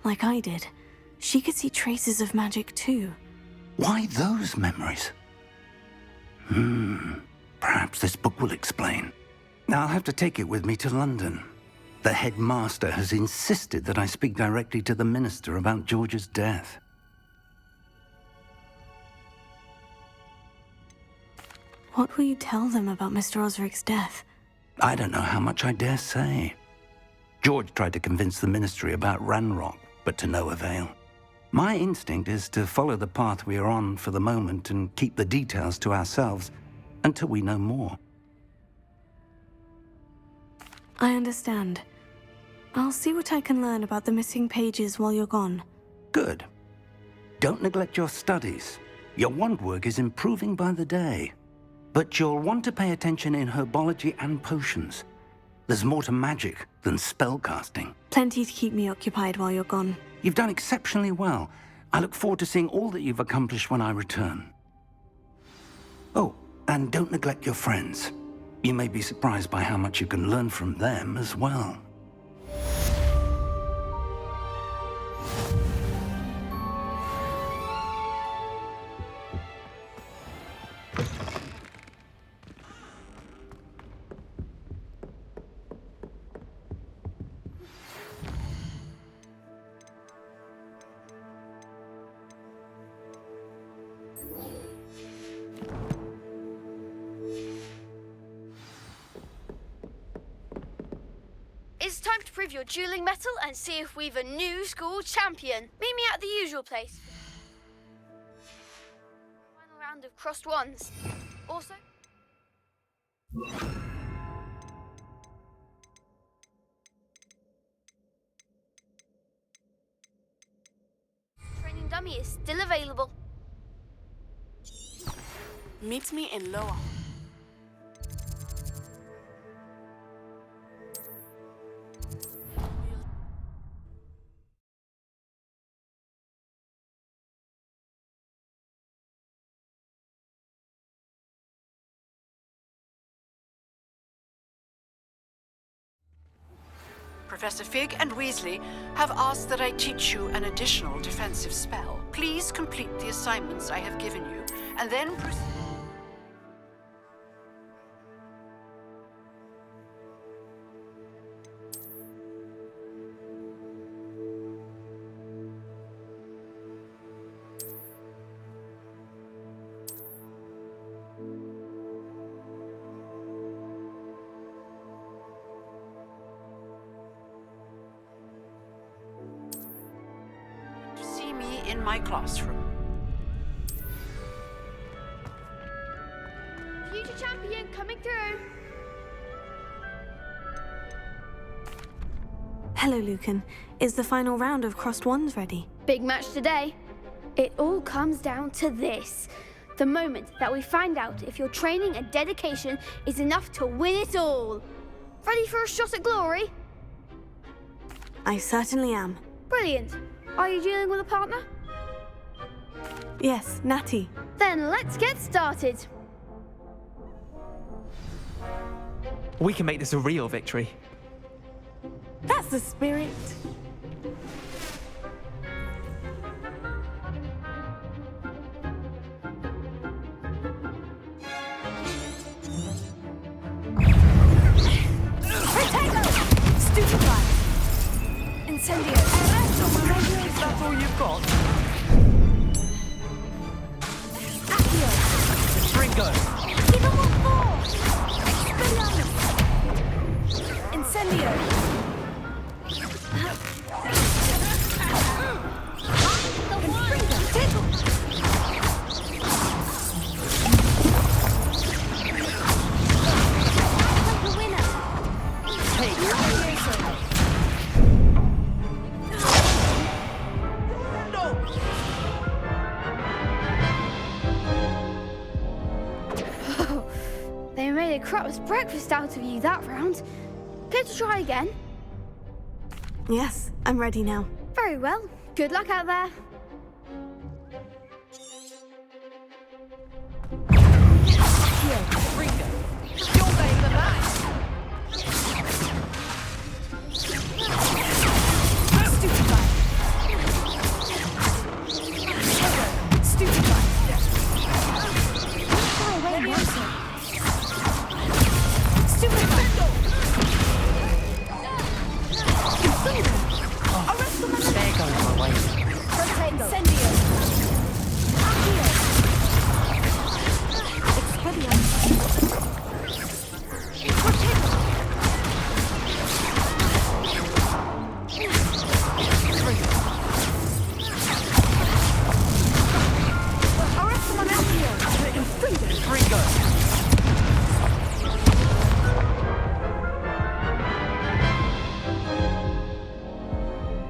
like I did. She could see traces of magic too. Why those memories? Perhaps this book will explain. I'll have to take it with me to London. The headmaster has insisted that I speak directly to the minister about George's death. What will you tell them about Mr. Osric's death? I don't know how much I dare say. George tried to convince the ministry about Ranrock, but to no avail. My instinct is to follow the path we are on for the moment and keep the details to ourselves until we know more. I understand. I'll see what I can learn about the missing pages while you're gone. Good. Don't neglect your studies. Your wand work is improving by the day. But you'll want to pay attention in herbology and potions. There's more to magic than spellcasting. Plenty to keep me occupied while you're gone. You've done exceptionally well. I look forward to seeing all that you've accomplished when I return. Oh, and don't neglect your friends. You may be surprised by how much you can learn from them as well. It's time to prove your dueling mettle and see if we've a new school champion. Meet me at the usual place. Final round of crossed wands. Also, training dummy is still available. Meet me in Loa. Professor Fig and Weasley have asked that I teach you an additional defensive spell. Please complete the assignments I have given you, and then proceed. See me in my classroom. Future champion coming through. Hello, Lucan. Is the final round of crossed wands ready? Big match today. It all comes down to this. The moment that we find out if your training and dedication is enough to win it all. Ready for a shot at glory? I certainly am. Brilliant. Are you dealing with a partner? Yes, Natty. Then let's get started. We can make this a real victory. That's the spirit. Stupefy! Incendio! Is that all you've got? Accio! Ringo! Even more! Expelliarmus! Incendio! They made a crap's breakfast out of you that round. Care to try again? Yes, I'm ready now. Very well. Good luck out there. Ringo! You're laying the match! Stupefy! Stupefy! Levioso! Stupefy! There goes my way. Rotate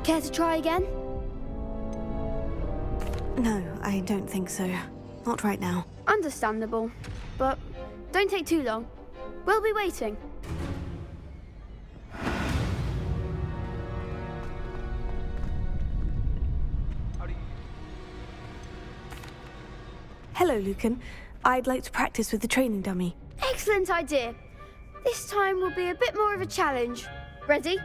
Care to try again? No, I don't think so. Not right now. Understandable. But don't take too long. We'll be waiting. Hello, Lucan. I'd like to practice with the training dummy. Excellent idea. This time will be a bit more of a challenge. Ready?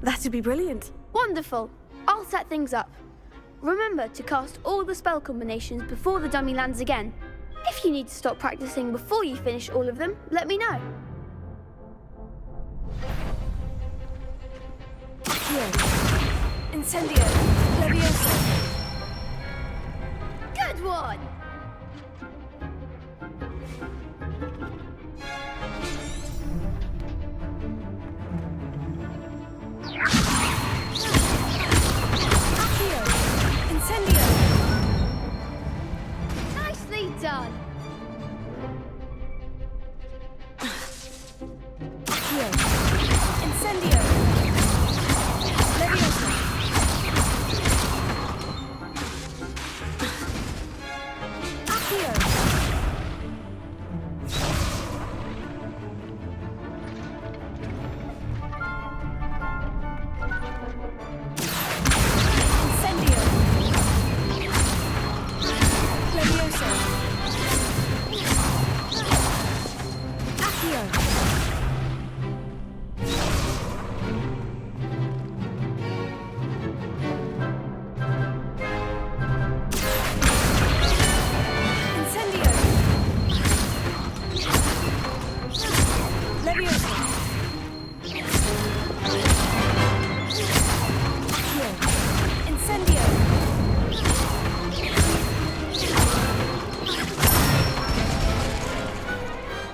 That'd be brilliant. Wonderful. I'll set things up. Remember to cast all the spell combinations before the dummy lands again. If you need to stop practicing before you finish all of them, let me know. Here. Incendio. Leviosa. Good one! Accio. Incendio. Nicely done! Accio. Incendio. Leviosa. Accio. Incendio. Leviosa. Accio. Incendio. Leviosa. Accio. Incendio.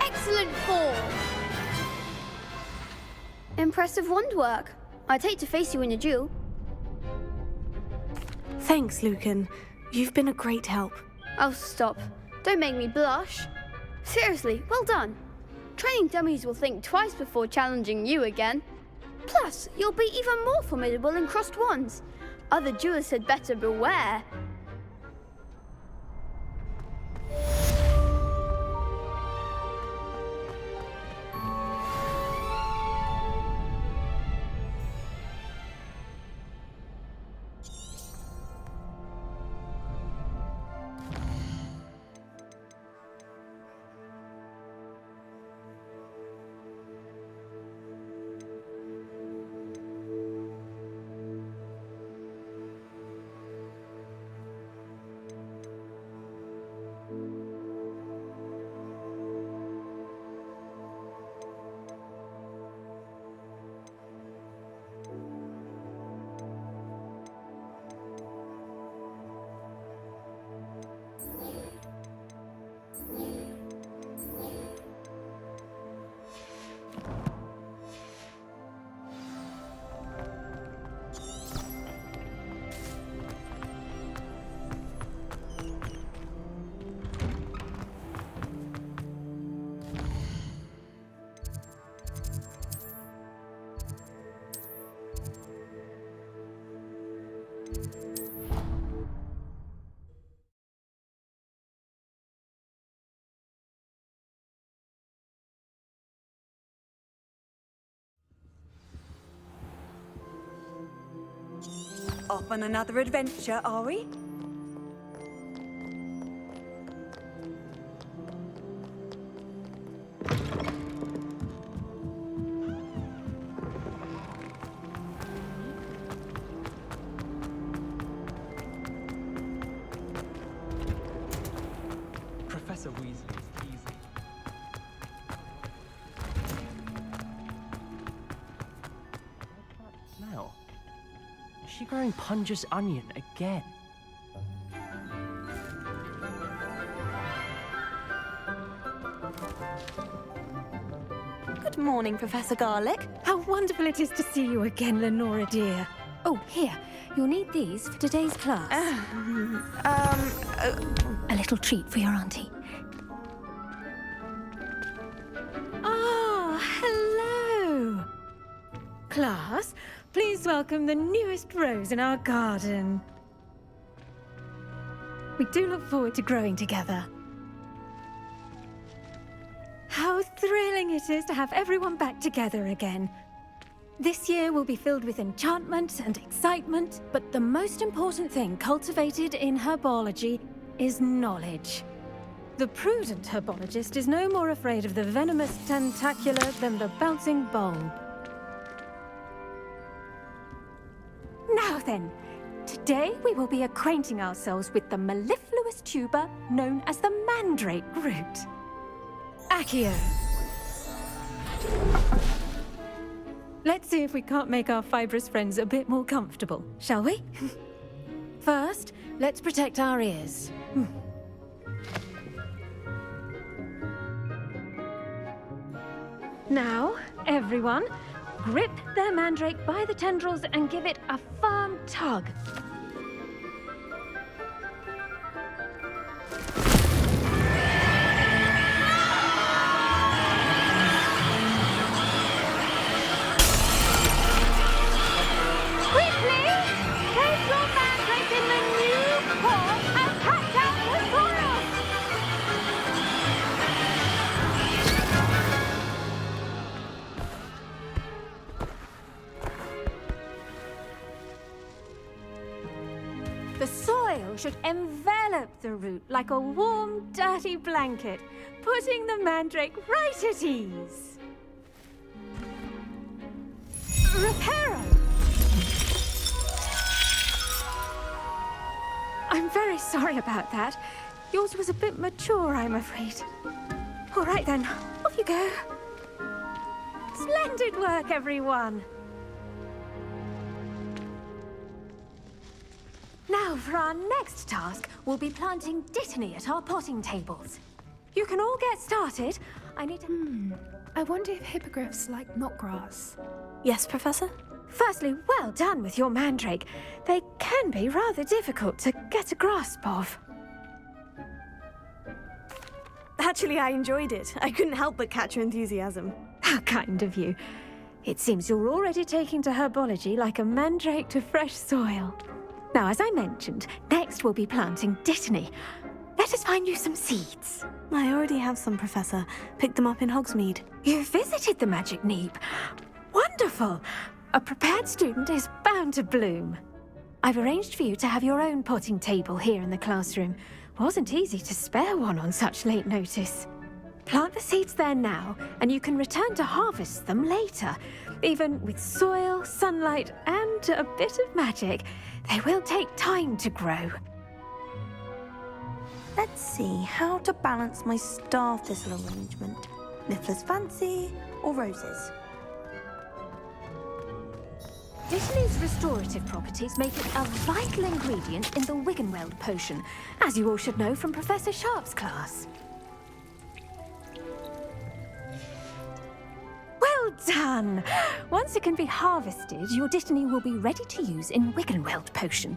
Excellent form! Impressive wand work. I'd hate to face you in a duel. Thanks, Lucan. You've been a great help. Oh, stop. Don't make me blush. Seriously, well done. Training dummies will think twice before challenging you again. Plus, you'll be even more formidable in crossed wands. Other duelists had better beware. Off on another adventure, are we? Professor Weasley is easy. Now, is she growing Punja's onion again? Good morning, Professor Garlick. How wonderful it is to see you again, Lenora dear. Oh, here. You'll need these for today's class. A little treat for your auntie. Ah, hello. Class, please welcome the newest rose in our garden. We do look forward to growing together. How thrilling it is to have everyone back together again. This year will be filled with enchantment and excitement, but the most important thing cultivated in herbology is knowledge. The prudent herbologist is no more afraid of the venomous tentacular than the bouncing bulb. Now then, today we will be acquainting ourselves with the mellifluous tuber known as the mandrake root. Accio. Let's see if we can't make our fibrous friends a bit more comfortable, shall we? First, let's protect our ears. Now, everyone, grip their mandrake by the tendrils and give it a firm tug. Quickly! Place your mandrake in the new pot and catch out the soil! The soil should envelop the root like a warm, dirty blanket, putting the mandrake right at ease. Reparo! I'm very sorry about that. Yours was a bit mature, I'm afraid. All right then, off you go. Splendid work, everyone. Now, for our next task, we'll be planting dittany at our potting tables. You can all get started. I need to... I wonder if hippogriffs like knotgrass. Yes, Professor? Firstly, well done with your mandrake. They can be rather difficult to get a grasp of. Actually, I enjoyed it. I couldn't help but catch your enthusiasm. How kind of you. It seems you're already taking to herbology like a mandrake to fresh soil. Now, as I mentioned, next we'll be planting dittany. Let us find you some seeds. I already have some, Professor. Picked them up in Hogsmeade. You visited the Magic Neep. Wonderful! A prepared student is bound to bloom. I've arranged for you to have your own potting table here in the classroom. Wasn't easy to spare one on such late notice. Plant the seeds there now, and you can return to harvest them later. Even with soil, sunlight, and a bit of magic, they will take time to grow. Let's see how to balance my star thistle arrangement. Niffler's fancy or roses? Dittany's restorative properties make it a vital ingredient in the Wiggenweld potion, as you all should know from Professor Sharp's class. Well done! Once it can be harvested, your dittany will be ready to use in Wiggenweld potion.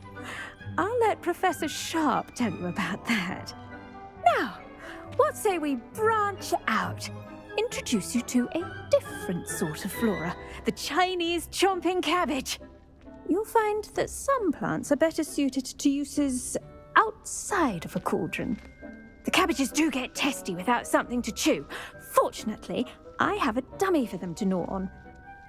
I'll let Professor Sharp tell you about that. Now, what say we branch out? Introduce you to a different sort of flora, the Chinese chomping cabbage. You'll find that some plants are better suited to uses outside of a cauldron. The cabbages do get testy without something to chew. Fortunately, I have a dummy for them to gnaw on.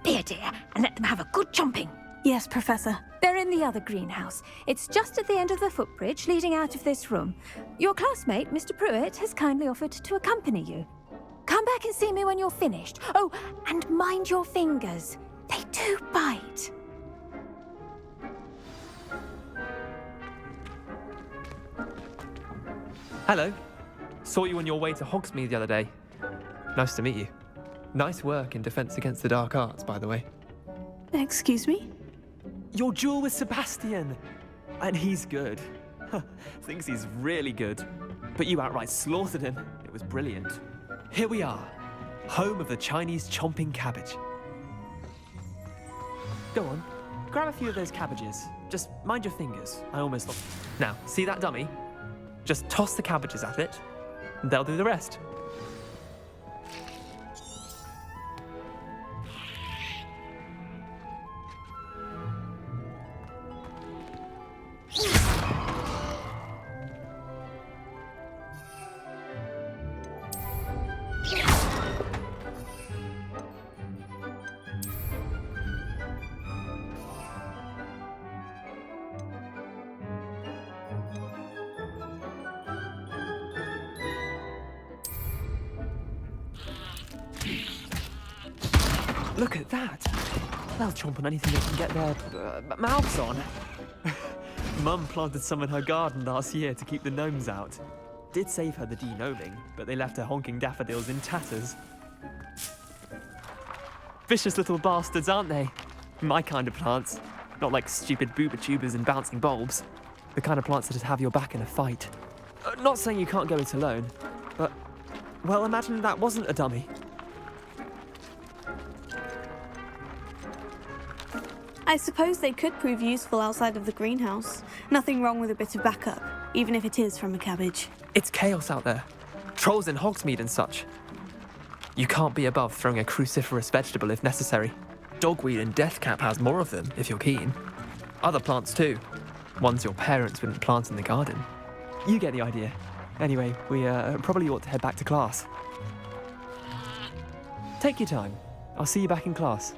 Be a dear and let them have a good chomping. Yes, Professor. They're in the other greenhouse. It's just at the end of the footbridge leading out of this room. Your classmate, Mr. Pruitt, has kindly offered to accompany you. Come back and see me when you're finished. Oh, and mind your fingers. They do bite. Hello. Saw you on your way to Hogsmeade the other day. Nice to meet you. Nice work in Defense Against the Dark Arts, by the way. Excuse me? Your duel with Sebastian! And he's good. Thinks he's really good. But you outright slaughtered him. It was brilliant. Here we are, home of the Chinese chomping cabbage. Go on, grab a few of those cabbages. Just mind your fingers. I almost lost. Now, see that dummy? Just toss the cabbages at it, and they'll do the rest. Look at that. They'll chomp on anything they can get their mouths on. Mum planted some in her garden last year to keep the gnomes out. Did save her the de-gnoming, but they left her honking daffodils in tatters. Vicious little bastards, aren't they? My kind of plants. Not like stupid booba tubers and bouncing bulbs. The kind of plants that just have your back in a fight. Not saying you can't go it alone, but, well, imagine that wasn't a dummy. I suppose they could prove useful outside of the greenhouse. Nothing wrong with a bit of backup, even if it is from a cabbage. It's chaos out there. Trolls in Hogsmeade and such. You can't be above throwing a cruciferous vegetable if necessary. Dogweed and deathcap has more of them, if you're keen. Other plants too. Ones your parents wouldn't plant in the garden. You get the idea. Anyway, we probably ought to head back to class. Take your time. I'll see you back in class.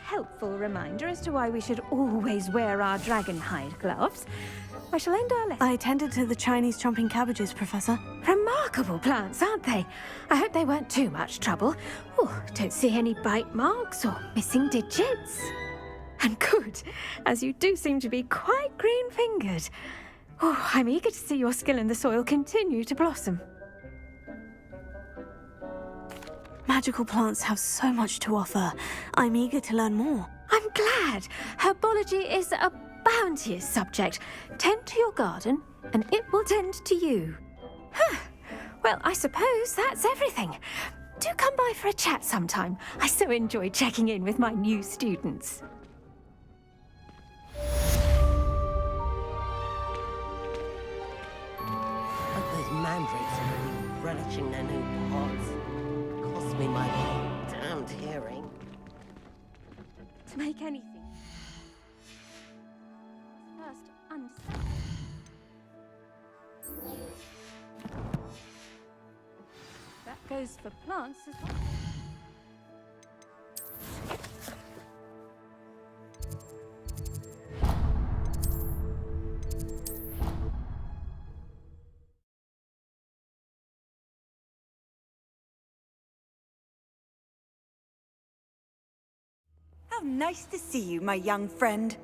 Helpful reminder as to why we should always wear our dragon hide gloves, I shall end our lesson. I attended to the Chinese chomping cabbages, Professor. Remarkable plants, aren't they? I hope they weren't too much trouble. Oh, don't see any bite marks or missing digits. And good, as you do seem to be quite green-fingered. Oh, I'm eager to see your skill in the soil continue to blossom. Magical plants have so much to offer. I'm eager to learn more. I'm glad. Herbology is a bounteous subject. Tend to your garden, and it will tend to you. Huh. Well, I suppose that's everything. Do come by for a chat sometime. I so enjoy checking in with my new students. But those mandrakes are really relishing their new pots. Cost me my damned hearing. To make anything, first understand. That goes for plants as well. How nice to see you, my young friend.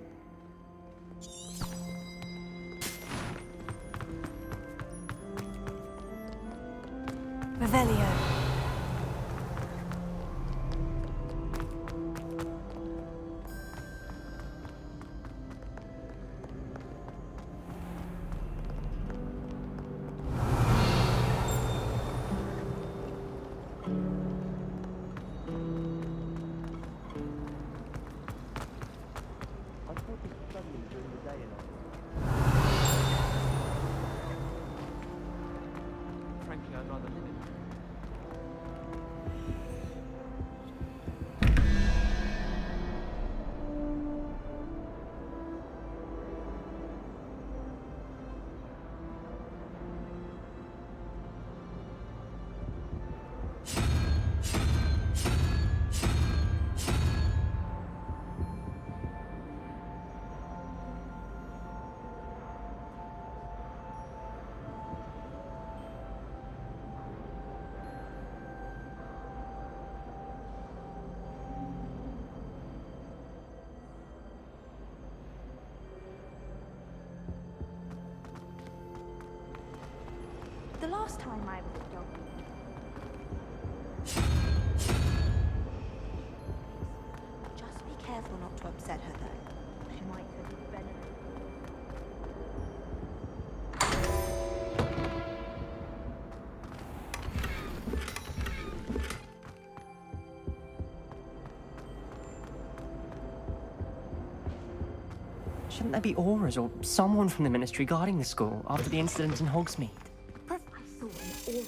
Revelio. Frankly, I'd rather live in. The last time I was at Dogwood. Just be careful not to upset her, though. She might could be venomous. Shouldn't there be auras or someone from the ministry guarding the school after the incident in Hogsmeade? I saw an aura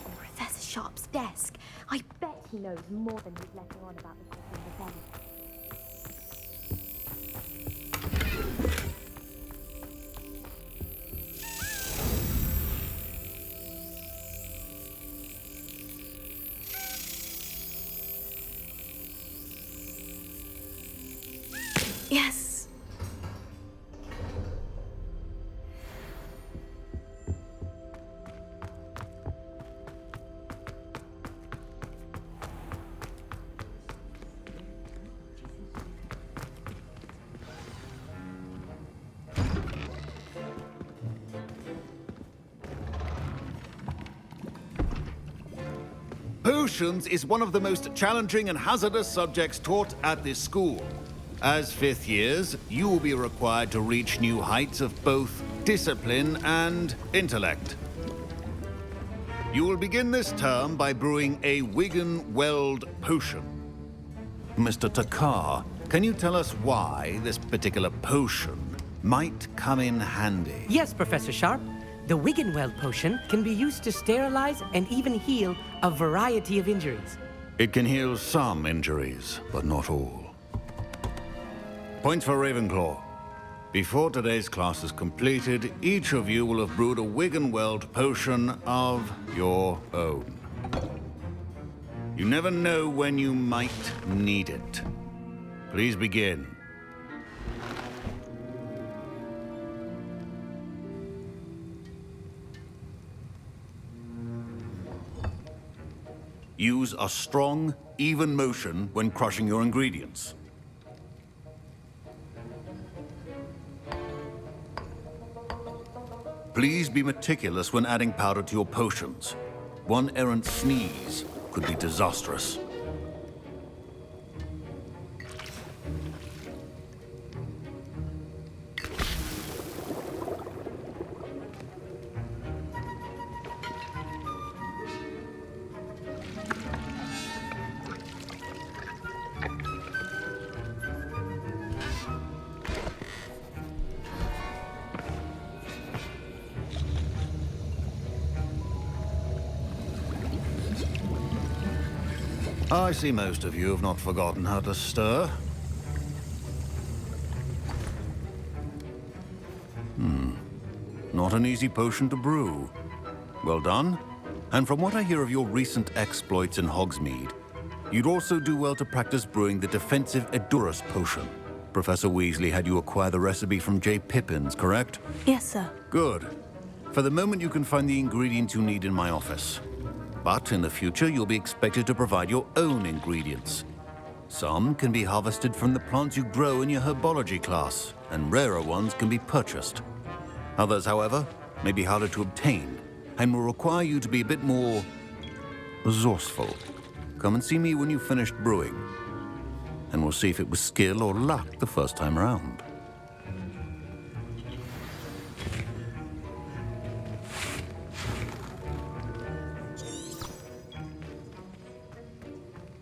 on Professor Sharp's desk. I bet he knows more than he's letting on about the cause of the rebellion. Yes. Potions is one of the most challenging and hazardous subjects taught at this school. As fifth years, you will be required to reach new heights of both discipline and intellect. You will begin this term by brewing a Wiggenweld potion. Mr. Takar, can you tell us why this particular potion might come in handy? Yes, Professor Sharp. The Wiggenweld potion can be used to sterilize and even heal a variety of injuries. It can heal some injuries, but not all. Points for Ravenclaw. Before today's class is completed, each of you will have brewed a Wiggenweld potion of your own. You never know when you might need it. Please begin. Use a strong, even motion when crushing your ingredients. Please be meticulous when adding powder to your potions. One errant sneeze could be disastrous. I see most of you have not forgotten how to stir. Not an easy potion to brew. Well done. And from what I hear of your recent exploits in Hogsmeade, you'd also do well to practice brewing the defensive Edurus potion. Professor Weasley had you acquire the recipe from J. Pippins, correct? Yes, sir. Good. For the moment, you can find the ingredients you need in my office. But in the future, you'll be expected to provide your own ingredients. Some can be harvested from the plants you grow in your herbology class, and rarer ones can be purchased. Others, however, may be harder to obtain, and will require you to be a bit more resourceful. Come and see me when you've finished brewing, and we'll see if it was skill or luck the first time around.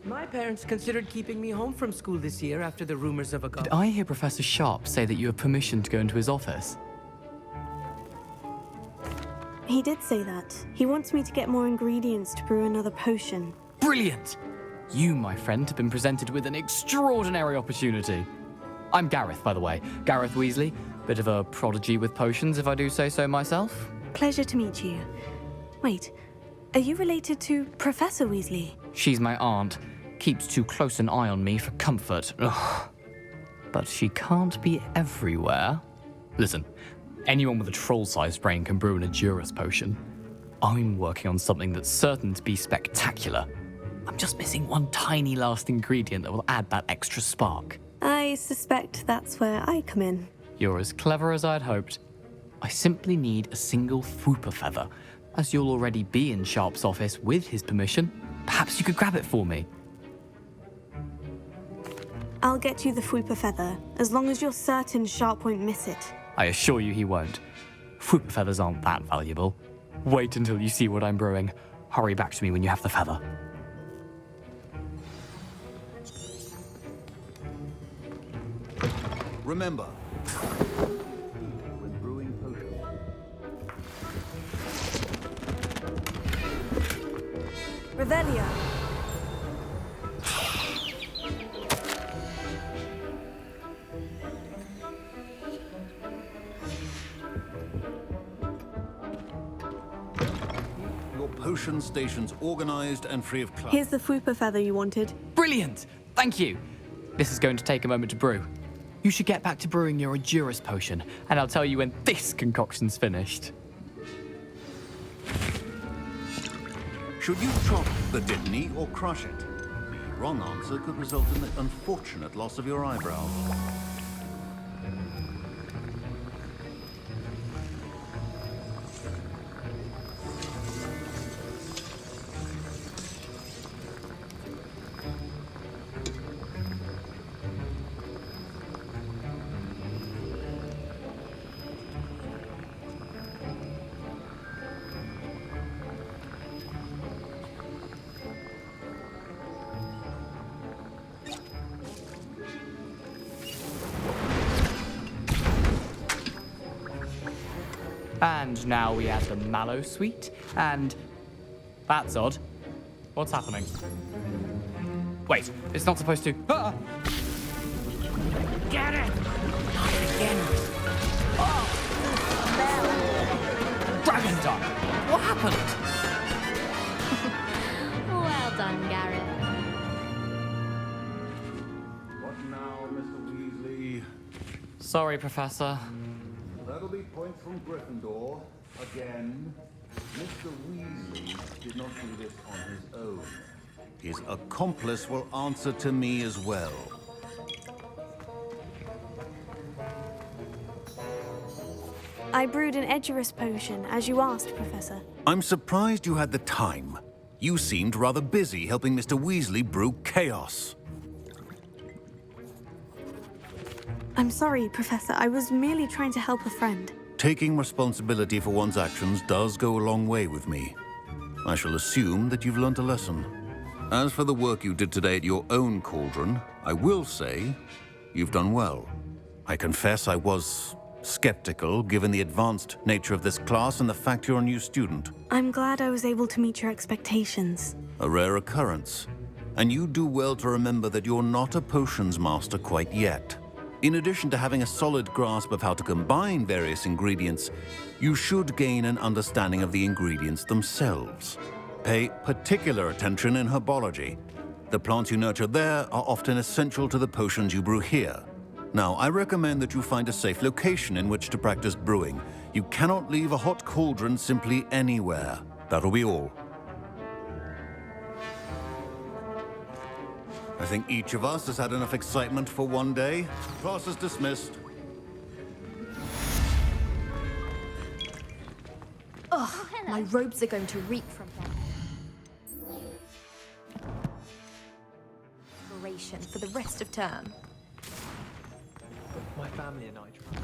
My parents considered keeping me home from school this year after the rumors of a Did I hear Professor Sharp say that you have permission to go into his office? He did say that. He wants me to get more ingredients to brew another potion. Brilliant! You, my friend, have been presented with an extraordinary opportunity. I'm Gareth, by the way. Gareth Weasley. Bit of a prodigy with potions, if I do say so myself. Pleasure to meet you. Wait, are you related to Professor Weasley? She's my aunt. Keeps too close an eye on me for comfort. Ugh. But she can't be everywhere. Listen, anyone with a troll-sized brain can brew an Edurus potion. I'm working on something that's certain to be spectacular. I'm just missing one tiny last ingredient that will add that extra spark. I suspect that's where I come in. You're as clever as I'd hoped. I simply need a single Fwooper feather. As you'll already be in Sharp's office with his permission, perhaps you could grab it for me. I'll get you the Fwooper feather, as long as you're certain Sharp won't miss it. I assure you he won't. Fwooper feathers aren't that valuable. Wait until you see what I'm brewing. Hurry back to me when you have the feather. Remember, when brewing potions. Revelio. Your potion station's organized and free of clutter. Here's the Fwooper feather you wanted. Brilliant! Thank you! This is going to take a moment to brew. You should get back to brewing your Endurance potion, and I'll tell you when this concoction's finished. Should you chop the Dittany or crush it? The wrong answer could result in the unfortunate loss of your eyebrow. And now we add the mallow sweet, and that's odd. What's happening? Wait, it's not supposed to. Ah! Get it! Not again. Dragon Dog! What happened? Well done, Garrett. What now, Mr. Weasley? Sorry, Professor. That'll be points from Gryffindor. Again, Mr. Weasley did not do this on his own. His accomplice will answer to me as well. I brewed an Edurus potion, as you asked, Professor. I'm surprised you had the time. You seemed rather busy helping Mr. Weasley brew chaos. I'm sorry, Professor. I was merely trying to help a friend. Taking responsibility for one's actions does go a long way with me. I shall assume that you've learnt a lesson. As for the work you did today at your own cauldron, I will say you've done well. I confess I was skeptical, given the advanced nature of this class and the fact you're a new student. I'm glad I was able to meet your expectations. A rare occurrence. And you do well to remember that you're not a potions master quite yet. In addition to having a solid grasp of how to combine various ingredients, you should gain an understanding of the ingredients themselves. Pay particular attention in herbology. The plants you nurture there are often essential to the potions you brew here. Now, I recommend that you find a safe location in which to practice brewing. You cannot leave a hot cauldron simply anywhere. That'll be all. I think each of us has had enough excitement for one day. Class is dismissed. Ugh, my robes are going to reek from them. Inspiration for the rest of term. My family and I try.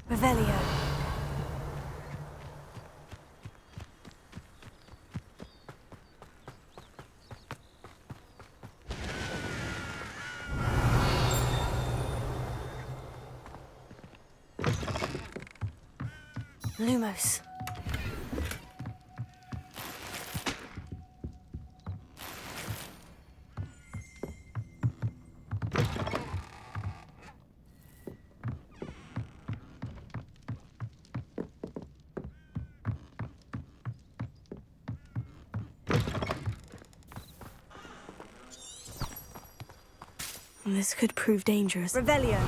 Revelio. Lumos. This could prove dangerous. Revelio.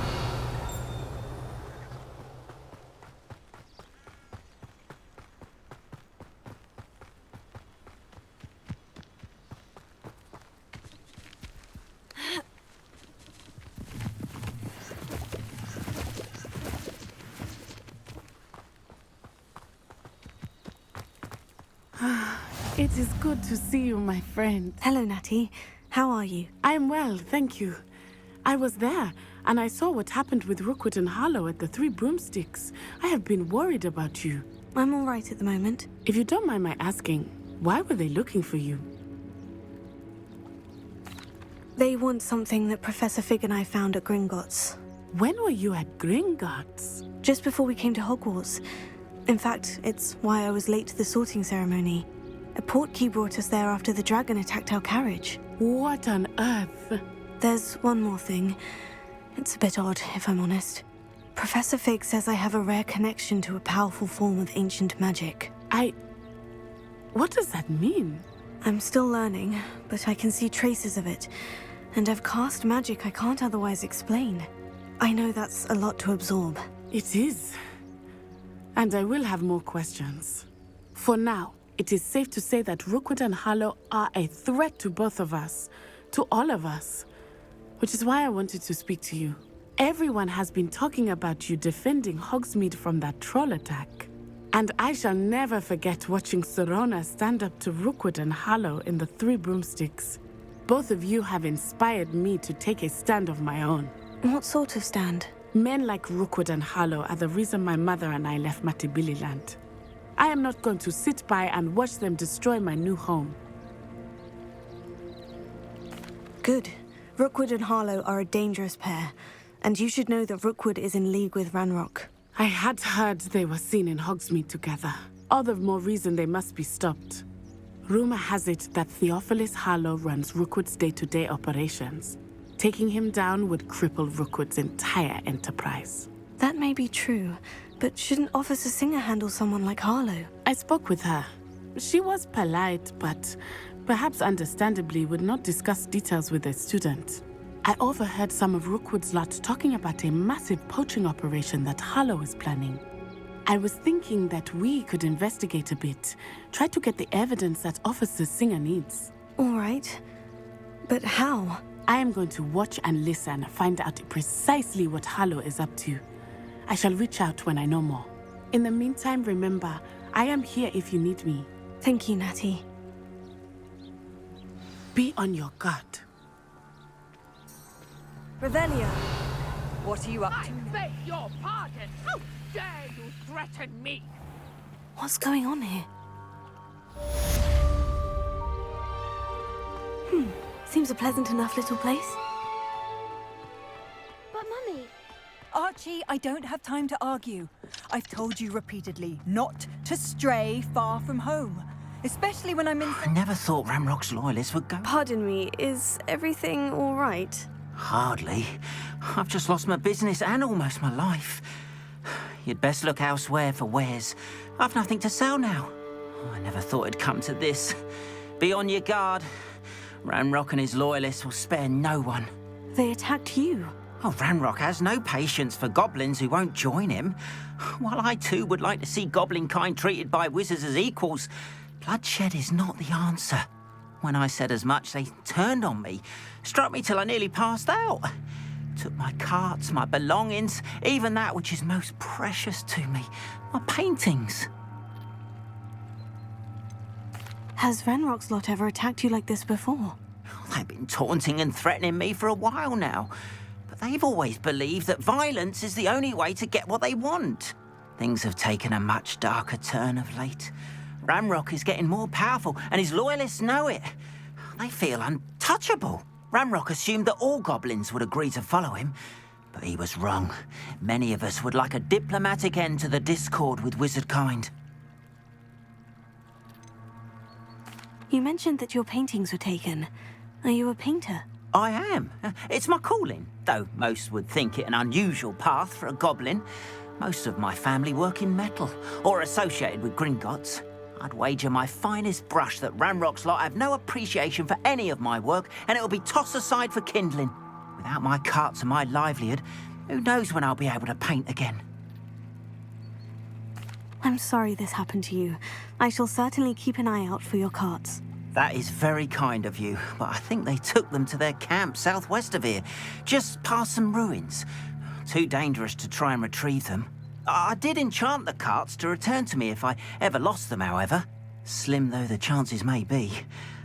It is good to see you, my friend. Hello, Natty. How are you? I am well, thank you. I was there, and I saw what happened with Rookwood and Harlow at the Three Broomsticks. I have been worried about you. I'm all right at the moment. If you don't mind my asking, why were they looking for you? They want something that Professor Fig and I found at Gringotts. When were you at Gringotts? Just before we came to Hogwarts. In fact, it's why I was late to the sorting ceremony. A portkey brought us there after the dragon attacked our carriage. What on earth? There's one more thing. It's a bit odd, if I'm honest. Professor Fig says I have a rare connection to a powerful form of ancient magic. What does that mean? I'm still learning, but I can see traces of it. And I've cast magic I can't otherwise explain. I know that's a lot to absorb. It is. And I will have more questions. For now, it is safe to say that Rookwood and Harlow are a threat to both of us. To all of us. Which is why I wanted to speak to you. Everyone has been talking about you defending Hogsmeade from that troll attack. And I shall never forget watching Sorona stand up to Rookwood and Harlow in the Three Broomsticks. Both of you have inspired me to take a stand of my own. What sort of stand? Men like Rookwood and Harlow are the reason my mother and I left Matibililand. I am not going to sit by and watch them destroy my new home. Good. Rookwood and Harlow are a dangerous pair, and you should know that Rookwood is in league with Ranrock. I had heard they were seen in Hogsmeade together. All the more reason they must be stopped. Rumor has it that Theophilus Harlow runs Rookwood's day-to-day operations. Taking him down would cripple Rookwood's entire enterprise. That may be true, but shouldn't Officer Singer handle someone like Harlow? I spoke with her. She was polite, but perhaps understandably would not discuss details with a student. I overheard some of Rookwood's lot talking about a massive poaching operation that Harlow is planning. I was thinking that we could investigate a bit, try to get the evidence that Officer Singer needs. All right. But how? I am going to watch and listen, find out precisely what Harlow is up to. I shall reach out when I know more. In the meantime, remember, I am here if you need me. Thank you, Natty. Be on your guard. Revelio, what are you up to? Beg your pardon! How dare you threaten me? What's going on here? Seems a pleasant enough little place. But, Mummy... Archie, I don't have time to argue. I've told you repeatedly not to stray far from home. Especially when I'm in... I never thought Ramrock's loyalists would go... Pardon me, is everything all right? Hardly. I've just lost my business and almost my life. You'd best look elsewhere for wares. I've nothing to sell now. I never thought it'd come to this. Be on your guard. Ranrock and his loyalists will spare no one. They attacked you. Oh, Ranrock has no patience for goblins who won't join him. While I too would like to see goblin kind treated by wizards as equals, bloodshed is not the answer. When I said as much, they turned on me, struck me till I nearly passed out. Took my carts, my belongings, even that which is most precious to me, my paintings. Has Ranrock's lot ever attacked you like this before? They've been taunting and threatening me for a while now, but they've always believed that violence is the only way to get what they want. Things have taken a much darker turn of late. Ranrock is getting more powerful, and his loyalists know it. They feel untouchable. Ranrock assumed that all goblins would agree to follow him, but he was wrong. Many of us would like a diplomatic end to the discord with wizardkind. You mentioned that your paintings were taken. Are you a painter? I am. It's my calling, though most would think it an unusual path for a goblin. Most of my family work in metal, or associated with Gringotts. I'd wager my finest brush that Ranrock's lot have no appreciation for any of my work, and it'll be tossed aside for kindling. Without my carts and my livelihood, who knows when I'll be able to paint again? I'm sorry this happened to you. I shall certainly keep an eye out for your carts. That is very kind of you, but I think they took them to their camp southwest of here, just past some ruins. Too dangerous to try and retrieve them. I did enchant the carts to return to me if I ever lost them, however. Slim though the chances may be,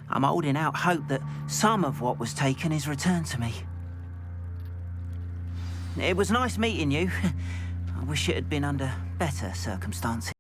I'm holding out hope that some of what was taken is returned to me. It was nice meeting you. I wish it had been under better circumstances.